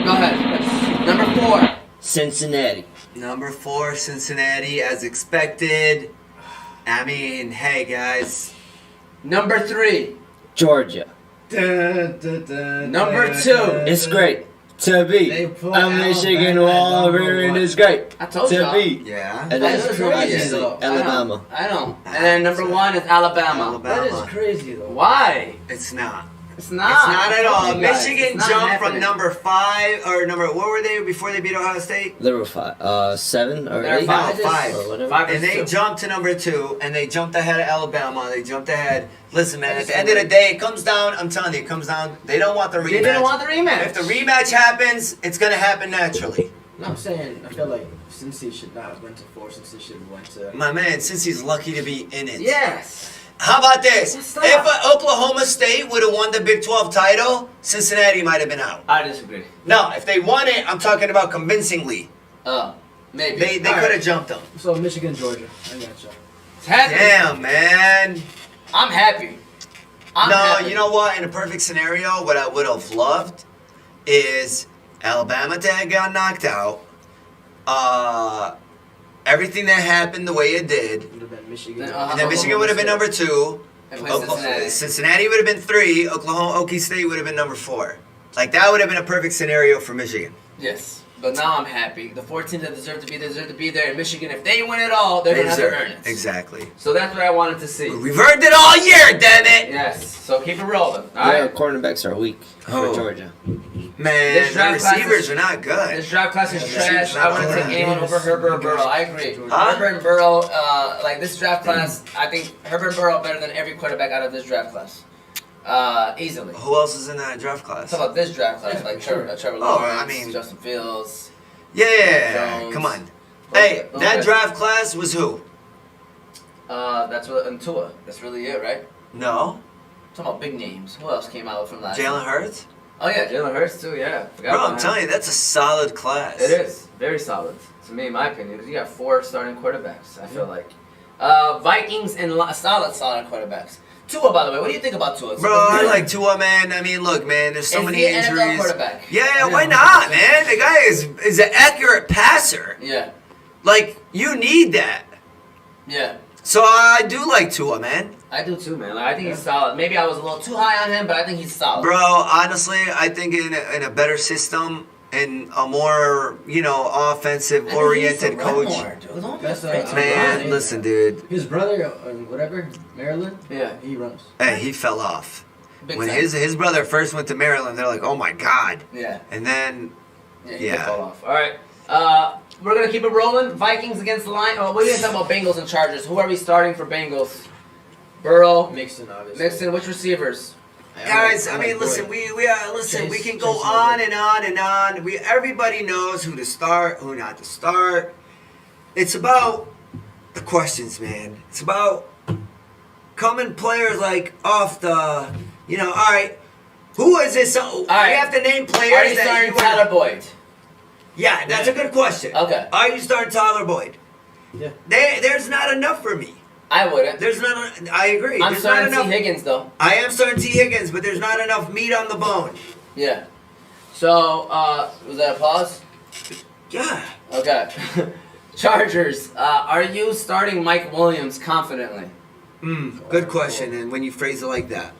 Go ahead. Number 4. Cincinnati. Number 4, Cincinnati, as expected. I mean, hey guys. Number 3. Georgia. Number 2. It's great to be They put a Michigan Alabama Wolverine. number It's great I told to y'all. be. Yeah. And That then is crazy, obviously though. Alabama. I know. And then number 1 is Alabama. That is Alabama. crazy though. Why? It's not. It's not. It's not at all. You guys, Michigan it's not jumped happening. from number 5 or number. What were they before they beat Ohio State? They were 7 or They're 8. five. No, 5. Or whatever. 5 And is they 2. jumped to number 2, and they jumped ahead of Alabama. They jumped ahead. Listen, man, at the end of the day, it comes down. I'm telling you, it comes down. They don't want the rematch. They didn't want the rematch. If the rematch happens, it's gonna happen naturally. No, I'm saying I feel like Cincy should not have went to 4. Cincy should have went to. My man, since he's lucky to be in it. Yes. How about this? Stop. If Oklahoma State would have won the Big 12 title, Cincinnati might have been out. I disagree. No, if they won it, I'm talking about convincingly. Maybe. They could have jumped them. So Michigan, Georgia. I got you. It's happening. Damn, man. I'm happy. I'm No, happy. you know what? In a perfect scenario, what I would have loved is Alabama to have got knocked out. Everything that happened the way it did. Would have been Michigan. Then, And then Michigan would have been number 2. And play Cincinnati. Cincinnati would have been 3. Oklahoma State would have been number 4. Like, that would have been a perfect scenario for Michigan. Yes. But now I'm happy. The 4 teams that deserve to be there. In Michigan, if they win it all, they're gonna have to earn it. Exactly. So that's what I wanted to see. We've earned it all year, damn it! Yes. So keep it rolling. All Yeah, right. cornerbacks are weak for Georgia. Man, This the draft class receivers is- are not good. This draft class is Yeah, trash. I wouldn't take anyone over Herbert and Burrow. I agree. Huh? Herbert and Burrow, like this draft class, I think Herbert and Burrow better than every quarterback out of this draft class. Easily. Who else is in that draft class? Talk about this draft class, like Trevor Oh, Lawrence, I mean- Justin Fields. Yeah, Jones. come on. Hey, Those that guys. draft class was who? That's what and Tua. That's really it, right? No, Talking about big names. Who else came out from last year? Jalen Hurts. Oh yeah, Jalen Hurts too. Yeah. Forgot Bro, about I'm him. telling you, that's a solid class. It is very solid to me, in my opinion, because you got 4 starting quarterbacks. I feel like Vikings and solid quarterbacks. Tua, by the way, what do you think about Tua? Bro, I like Tua, man. I mean, look, man, there's so Is many he an NFL injuries. quarterback? Yeah, why not, man? The guy is an accurate passer. Yeah, Like, you need that. yeah. So I do like Tua, man. I do too, man. Like, I think he's solid. Maybe I was a little too high on him, but I think he's solid. Bro, honestly, I think in a better system and a more, offensive-oriented coach. Don't be That's afraid a- to Man, run. listen, dude. His brother, whatever, Maryland, Yeah, he runs. Hey, he fell off. big When time. his brother first went to Maryland, they're like, oh my God. Yeah, And then, he Yeah. could fall off. All right. We're gonna keep it rolling. Vikings against the Lions. Oh, what are you gonna talk about? Bengals and Chargers. Who are we starting for Bengals? Burrow, Mixon, obviously. Mixon. Which receivers? guys, I I like mean, listen, Boyd. we can Chase go Young. on and on and on. Everybody knows who to start, who not to start. It's about the questions, man. It's about coming players like off the, all right, who is this? So, right. We have to name Are players you that starting you Tyler Boyd? Yeah, that's a good question. Okay. Are you starting Tyler Boyd? Yeah. There's not enough for me. I wouldn't. There's not. I agree. I'm There's starting not T. enough. Higgins though. I am starting T. Higgins, but there's not enough meat on the bone. Yeah. So, was that a pause? Yeah. Okay. Chargers. Are you starting Mike Williams confidently? Good question. And when you phrase it like that,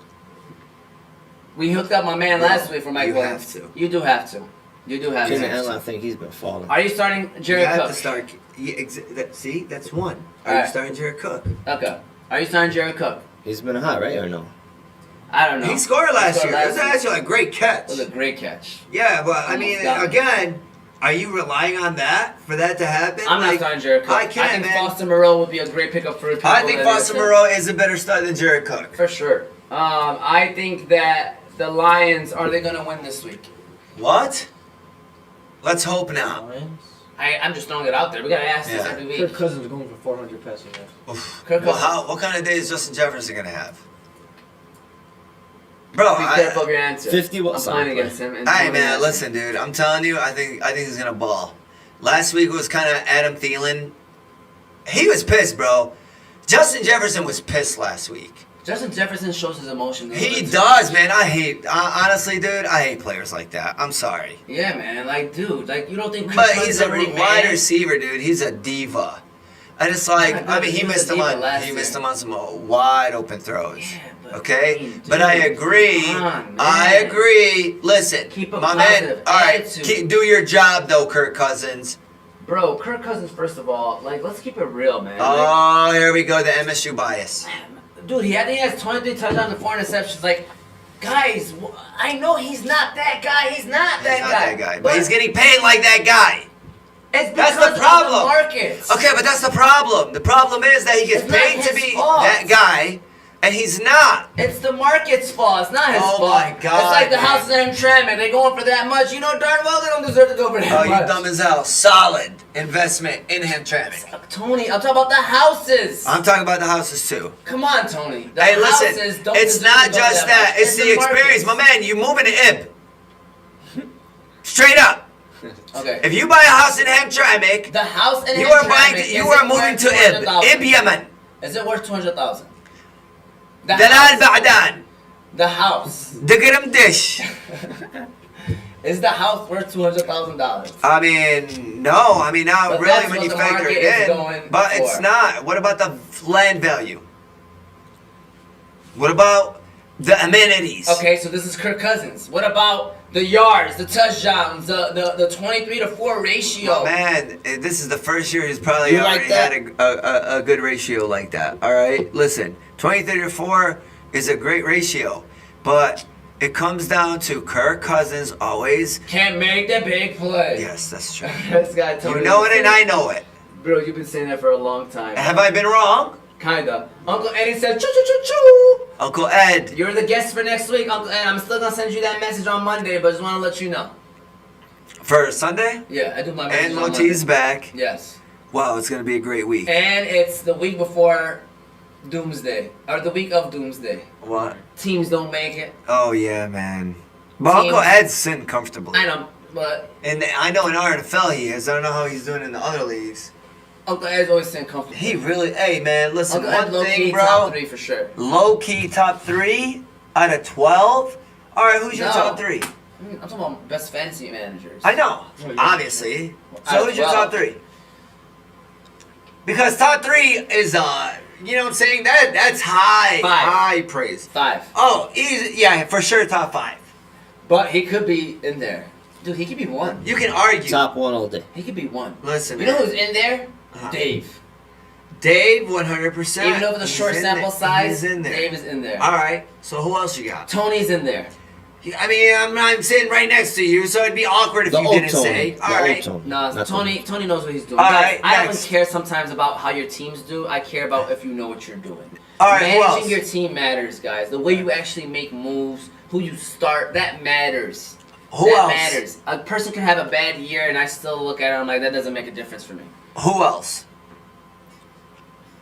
We hooked up my man last week for Mike you Williams. have to. You do have to. You do have Jimmy to. Allen, I think he's been falling. Are you starting you Jared have Cook? to start. See, that's one. Are Alright. you starting Jared Cook? Okay. Are you starting Jared Cook? He's been hot, right, or no? I don't know. He scored last year. It was week. actually a great catch. It was a great catch. Yeah, but I Almost mean, got it. again, are you relying on that for that to happen? I'm not Like, starting Jared Cook. I can't, think man. Foster Moreau would be a great pickup for people. I think that Foster listen. Moreau is a better start than Jared Cook. For sure. I think that the Lions, are they going to win this week? What? Let's hope not. Lions. I'm just throwing it out there. We got to ask this Yeah. every week. Kirk Cousins is going for 400 passing yards. Oof. Kirk Well, Cousins. what kind of day is Justin Jefferson gonna have? Bro, Be careful of your answer. 50 I'm was flying something. against him. and Hey throwing man, against listen, dude. I'm telling you, I think he's gonna ball. Last week was kind of Adam Thielen. He was pissed, bro. Justin Jefferson was pissed last week. him. Justin Jefferson shows his emotion. He does, man. Honestly, dude, I hate players like that. I'm sorry. Yeah, man. Like, dude, like, you don't think Kirk But Cousins he's a already wide mad? receiver, dude. He's a diva. I just he missed him on some wide open throws. Yeah, but Okay? I mean, But I dude, agree. come on, I man. agree. Listen, Keep a my man. positive All right, attitude. do your job though, Kirk Cousins. Bro, Kirk Cousins, first of all, like, let's keep it real, man. Oh, here we go. The MSU bias. Like, dude, he has 23 touchdowns and 4 interceptions. Like, guys, I know he's not that guy. He's not that He's not guy. that guy, but he's getting paid like that guy. It's That's because the problem. of the markets. Okay, but that's the problem. The problem is that he gets It's not paid to his be fault. that guy, and he's not. It's the market's fault. It's not his Oh fault. my God, It's like the man. houses in Entrapment. They going for that much. You know darn well they don't deserve to go for that Oh, much. you dumb as hell. Solid investment in Hamtramck. Tony, I'm talking about the houses. I'm talking about the houses too. Come on, Tony. The Hey, houses listen, don't it's deserve not to go just for that. much. It's the experience. My man, you moving to Ib. Straight up. Okay. If you buy a house in Hamtramck, The house in you are Hamtramck, you are moving to Ib. Ib, Yemen. Is it worth 200,000? The Dalal house. Ba'dan. The house. Digram Dish. Is the house worth $200,000? I mean, no. I mean, not But really that's when what you the factor market it is in. going But it's for. not. What about the land value? What about The amenities. Okay, so this is Kirk Cousins. What about the yards, the touchdowns, the 23-4 ratio? Man, this is the first year he's probably You like already that? had a good ratio like that. All right, listen, 23-4 is a great ratio, but it comes down to Kirk Cousins always. Can't make the big play. Yes, that's true. This guy told You know it and I know it. Bro, you've been saying that for a long time. Have I been wrong? Kinda. Uncle Eddie said, choo choo choo choo. Uncle Ed. You're the guest for next week, Uncle Ed. I'm still gonna send you that message on Monday, but just wanna let you know. For Sunday? Yeah, I do my message And on Moti's Monday. back. Yes. Wow, it's going to be a great week. And it's the week before Doomsday. Or the week of Doomsday. What? Teams don't make it. Oh, yeah, man. But Teams- Uncle Ed's sitting comfortably. I know, but And I know in RNFL he is. I don't know how he's doing in the other leagues. Uncle Ed's always saying comfortable. He really, hey, man, listen, Uncle Ed one low-key thing, top bro. 3 for sure. Low-key top 3 out of 12? All right, who's your No. top 3? I'm talking about best fantasy managers. I know, Oh, yeah. obviously. Out So of who's your 12. top 3? Because top 3 is, you know what I'm saying? That's high, 5. high praise. 5. Oh, easy, yeah, for sure top 5. But he could be in there. Dude, he could be 1. You can argue. Top one all day. He could be 1. Listen, You know man. who's in there? Uh-huh. Dave. Dave, 100%. Even over the He's short in sample there. size, He's in there. Dave is in there. All right. So who else you got? Tony's in there. I mean, I'm sitting right next to you, so it'd be awkward if The you old didn't Tony. say. The All old right. Tony. No, Not Tony knows what he's doing. All Guys, right, I next. don't care sometimes about how your teams do. I care about if you know what you're doing. All right, who Managing else? your team matters, guys. The way you actually make moves, who you start, that matters. Who that else? matters. A person can have a bad year, and I still look at it. I'm like, that doesn't make a difference for me. Who else?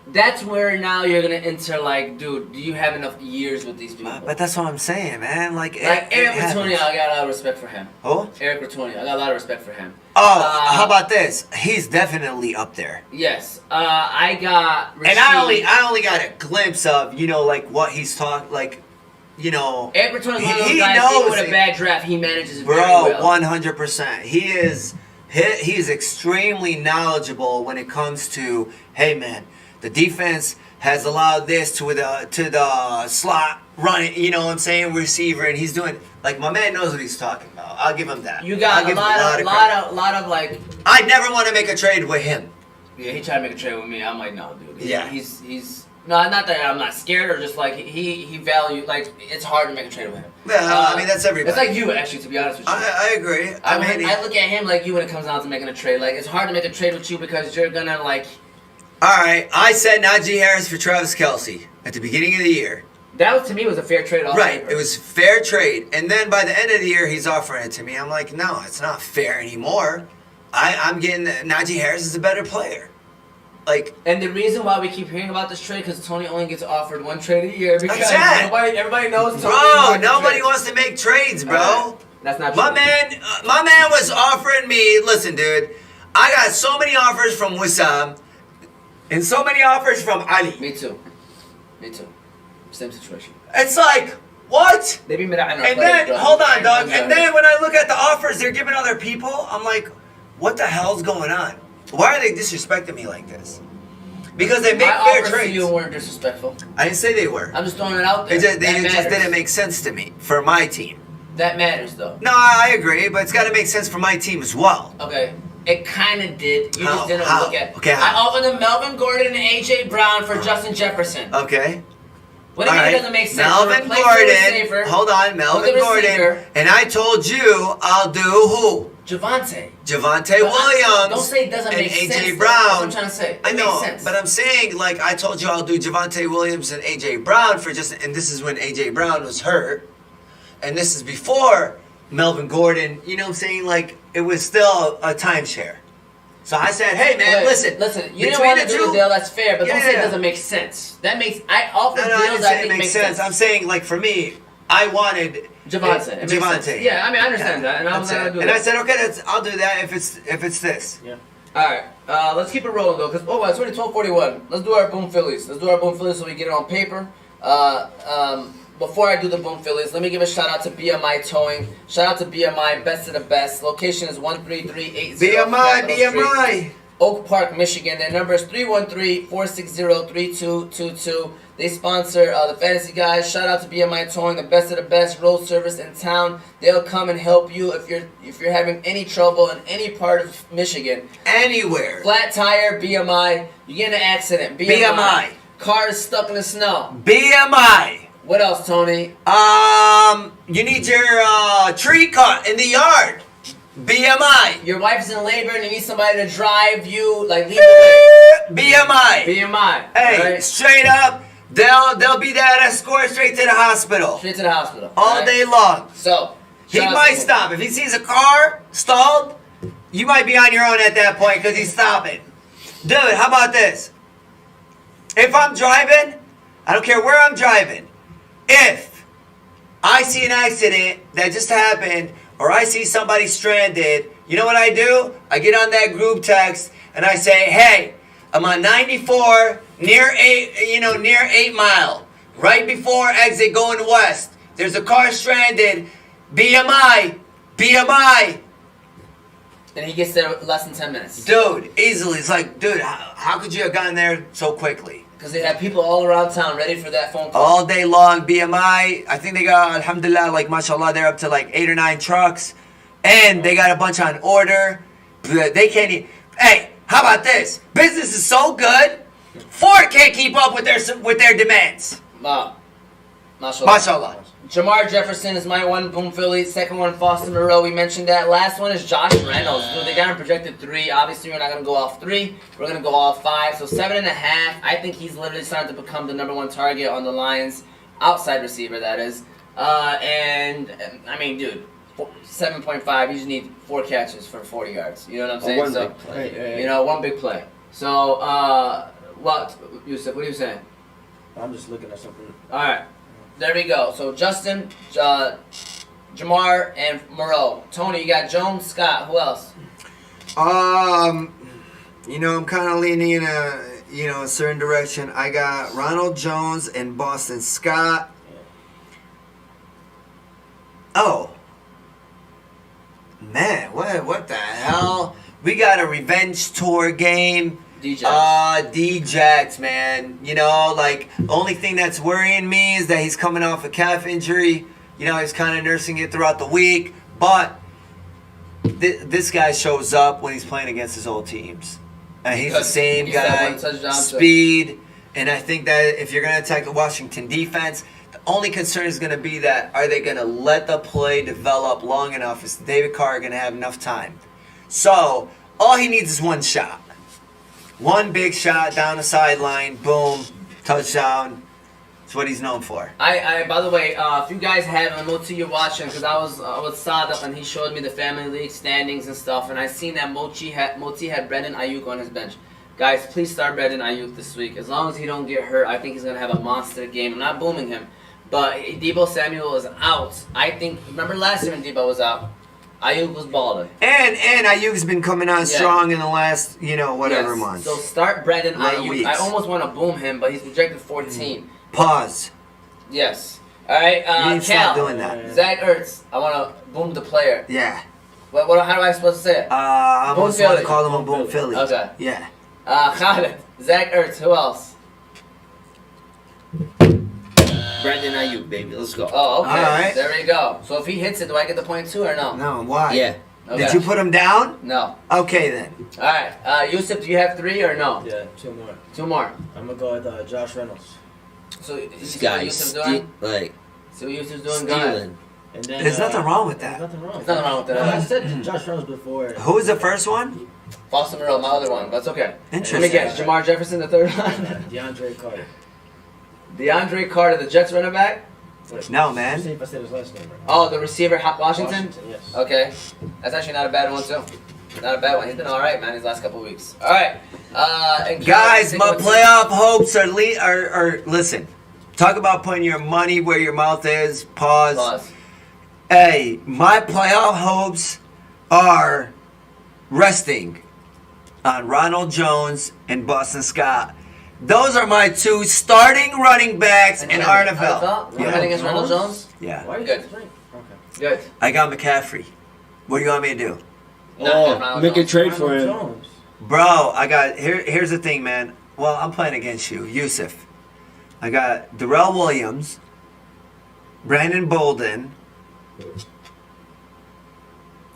That's where now you're gonna enter. Like, dude, do you have enough years with these people? But that's what I'm saying, man. Like Eric happens. Rotonio, I got a lot of respect for him. Who? Eric Rotonio, I got a lot of respect for him. Oh, how about this? He's definitely up there. Yes, I got. And I only got a glimpse of, you know, like what he's talking, like, you know. Eric Rotonio is one of those he guys. knows Even with it. a bad draft, he manages very Bro, well. 100%. He is extremely knowledgeable when it comes to, hey man, the defense has allowed this to the slot running, you know what I'm saying, receiver, and he's doing, like, my man knows what he's talking about. I'll give him that. You got I'll a give him lot credit. of like. I never want to make a trade with him. Yeah, he tried to make a trade with me. I'm like, no, dude. Yeah. He's no, not that I'm not scared or just like he value like it's hard to make a trade with him. Yeah, I mean, that's everybody. It's like you actually, to be honest with you. I agree. I look at him like you when it comes down to making a trade. Like it's hard to make a trade with you because you're gonna like. All right, I said Najee Harris for Travis Kelce at the beginning of the year. That was to me was a fair trade. Off Right, paper. it was fair trade, and then by the end of the year, he's offering it to me. I'm like, no, it's not fair anymore. I'm getting Najee Harris is a better player. Like, And the reason why we keep hearing about this trade because Tony only gets offered 1 trade a year because That's it. everybody knows. Tony bro, doesn't like nobody trades. wants to make trades, bro. Alright, that's not true. My man was offering me. Listen, dude, I got so many offers from Wissam, and so many offers from Ali. Me too. Same situation. It's like, what? They be mad at And then, hold on, dog. And then when I look at the offers they're giving other people, I'm like, what the hell's going on? Why are they disrespecting me like this? Because they make my fair offers to trades. you weren't disrespectful. I didn't say they were. I'm just throwing it out there. They That just matters. didn't make sense to me for my team. That matters though. No, I agree, but it's got to make sense for my team as well. Okay. It kind of did. You How? just didn't How? look at. Okay, I how? offered them Melvin Gordon and AJ Brown for Justin Jefferson. Okay. What do you All mean right. it doesn't make sense? Melvin To replace the receiver Gordon. Hold on, Melvin with the Gordon. receiver, And I told you I'll do who? Javante. Javante But Williams. Don't say it doesn't and make AJ sense. though. Brown. That's what I'm trying to say. It I know, makes sense. but I'm saying, like, I told you I'll do Javante Williams and AJ Brown for just, and this is when AJ Brown was hurt, and this is before Melvin Gordon. You know what I'm saying? Like, it was still a timeshare. So I said, hey man, Okay, listen, you didn't between want to the do two- the deal. That's fair, but don't say it Yeah. doesn't make sense. That makes. I offer No, I deals didn't I say think it makes make sense. I'm saying, like, for me, I wanted Javante. It makes Javante. sense. Yeah, I mean, I understand that, and I was That's gonna it. do And that. I said, okay, I'll do that if it's this. Yeah. All right, let's keep it rolling though, because it's already 12:41. Let's do our Boom Phillies. Let's do our Boom Phillies so we get it on paper. Before I do the Boom Phillies, let me give a shout out to BMI Towing. Shout out to BMI, best of the best. Location is 13380 BMI, Capitol Street. BMI. Oak Park, Michigan. Their number is 313-460-3222. They sponsor the Fantasy Guys. Shout out to BMI Towing, the best of the best road service in town. They'll come and help you if you're having any trouble in any part of Michigan. Anywhere. Flat tire, BMI. You get in an accident, BMI. Car is stuck in the snow. BMI. What else, Tony? You need your tree cut in the yard. BMI. Your wife's in labor and you need somebody to drive you, like lead the BMI. way. BMI. Hey, right? straight up, they'll be that escort straight to the hospital. Straight to the hospital. All right? day long. So, He shout out might to- stop. If he sees a car stalled, you might be on your own at that point because he's stopping. Dude, how about this? If I'm driving, I don't care where I'm driving. If I see an accident that just happened or I see somebody stranded, you know what I do? I get on that group text and I say, hey, I'm on 94 near 8 Mile, right before exit going west. There's a car stranded. BMI. And he gets there less than 10 minutes. Dude, easily. It's like, dude, how could you have gotten there so quickly? Because they have people all around town ready for that phone call. All day long, BMI. I think they got, alhamdulillah, like, mashallah, they're up to like 8 or 9 trucks. And they got a bunch on order. They can't eat. Hey, how about this? Business is so good, Ford can't keep up with their demands. Mashallah. Mashallah. Jamar Jefferson is my one, boom Philly. Second one, Foster Moreau. We mentioned that. Last one is Josh Reynolds. Dude, they got him projected 3. Obviously, we're not going to go off 3. We're going to go off 5. So 7.5. I think he's literally starting to become the number 1 target on the Lions. Outside receiver, that is. And, I mean, dude, 7.5. You just need 4 catches for 40 yards. You know what I'm saying? One So, big play. you know, one big play. So, what, Yusuf, what are you saying? I'm just looking at something. All right. There we go. So Justin, Jamar, and Moreau. Tony, you got Jones, Scott. Who else? I'm kind of leaning in a certain direction. I got Ronald Jones and Boston Scott. Oh. Man, what the hell? We got a revenge tour game. D-Jax, man. Only thing that's worrying me is that he's coming off a calf injury. He's kind of nursing it throughout the week. But this guy shows up when he's playing against his old teams. And he's the same guy, speed. And I think that if you're going to attack the Washington defense, the only concern is going to be that are they going to let the play develop long enough? Is David Carr going to have enough time? So, all he needs is one shot. One big shot down the sideline, boom, touchdown. That's what he's known for. By the way, if you guys haven't, Moti, you're watching, because I was Sadaf and he showed me the family league standings and stuff, and I seen that Moti had Brandon Ayuk on his bench. Guys, please start Brandon Ayuk this week. As long as he don't get hurt, I think he's gonna have a monster game. I'm not booming him, but Deebo Samuel is out. I think. Remember last year when Deebo was out? Ayuk was balling. And Ayuk's been coming on strong in the last, months. So start Brandon Ayuk. Weeks. I almost want to boom him, but he's projected 14. Pause. Yes. All right, You need to Cal. stop doing that. Zach Ertz. I want to boom the player. Yeah. How am I supposed to say it? I Boom almost want to Philly. call him a boom Philly. Okay. Yeah. Khaled. Zach Ertz. Who else? Brandon Ayuk, baby. Let's go. Oh, okay. All right. There we go. So if he hits it, do I get the point too or no? No, why? Yeah. Okay. Did you put him down? No. Okay, then. All right. Yusuf, do you have 3 or no? Yeah, 2 more. 2 more. I'm gonna go with Josh Reynolds. So you This see what guy Yusuf's doing? stealing. Yusuf's doing? Go ahead. Stealing. And then, There's nothing wrong with There's that. nothing wrong. There's nothing wrong with that. No, I said Josh Reynolds before. Who was the first one? Foster Moreau, my other one. That's okay. Interesting. Let me guess. Jamar Jefferson, the third one. DeAndre Carter. DeAndre Carter, the Jets running back. Wait, No, man. See if I said his last name right. Oh, the receiver, Washington. Yes. Okay, that's actually not a bad one too. Not a bad one. He's been all right, man. These last couple weeks. All right, and Guys, my playoff hopes are listen. Talk about putting your money where your mouth is. Pause. Hey, my playoff hopes are resting on Ronald Jones and Boston Scott. Those are my 2 starting running backs in our NFL. You're betting against Ronald Jones? Yeah. Why did Good. you think? Okay. Good. I got McCaffrey. What do you want me to do? Not Ronald Make a Jones. trade for Ronald him. Jones. Bro, I got here's the thing, man. Well, I'm playing against you, Yusuf. I got Darrell Williams, Brandon Bolden,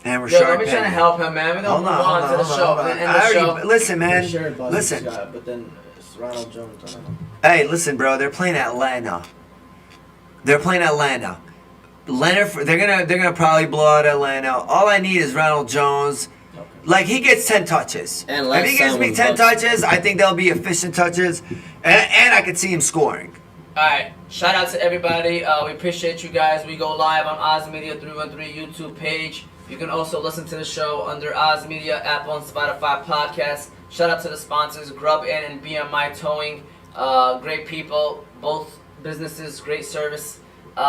and Rashard Yo, don't be trying to Penny. help him, man. We don't move on to the show. Hold on. End the show. Listen, man. Sure, Buzz Listen. Scott, but then it's Ronald Jones. I don't know. Hey, listen, bro. They're playing Atlanta. Leonard, they're gonna probably blow out Atlanta. All I need is Ronald Jones. Okay. Like, he gets 10 touches. And If last he gives time me was 10 Bucks. touches, I think they'll be efficient touches, and I could see him scoring. Alright, shout out to everybody. We appreciate you guys. We go live on Oz Media 313 YouTube page. You can also listen to the show under Oz Media, Apple, and Spotify podcasts. Shout out to the sponsors, Grub Inn and BMI Towing. Great people, both businesses, great service.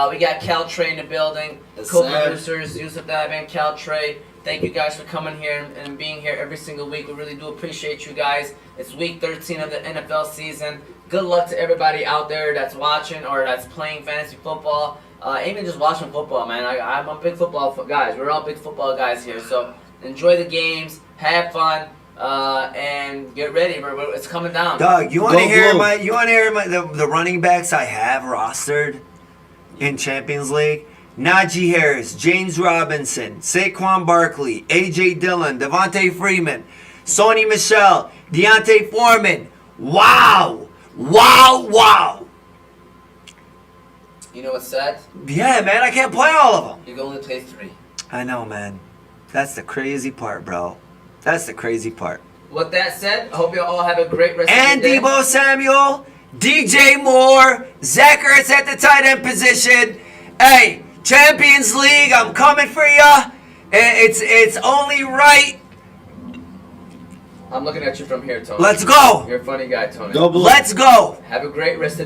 We got Cal Trey in the building, Yes, co-producers, Yusuf Dab and Cal Trey. Thank you guys for coming here and being here every single week. We really do appreciate you guys. It's week 13 of the NFL season. Good luck to everybody out there that's watching or that's playing fantasy football. Even just watching football, man. I'm a big football guys. We're all big football guys here. So enjoy the games, have fun, and get ready. It's coming down. Doug, you want to Go hear Blue. the running backs I have rostered in Champions League? Najee Harris, James Robinson, Saquon Barkley, A.J. Dillon, Devontae Freeman, Sony Michel, Deontay Foreman. Wow! Wow! You know what's sad? Yeah, man, I can't play all of them. You can only play 3. I know, man. That's the crazy part, bro. That's the crazy part. With that said, I hope you all have a great rest And of your day. Debo Samuel, DJ Moore, Zach Ertz at the tight end position. Hey, Champions League, I'm coming for ya. It's only right. I'm looking at you from here, Tony. Let's go. You're a funny guy, Tony. Go Blue. Let's go. Have a great rest of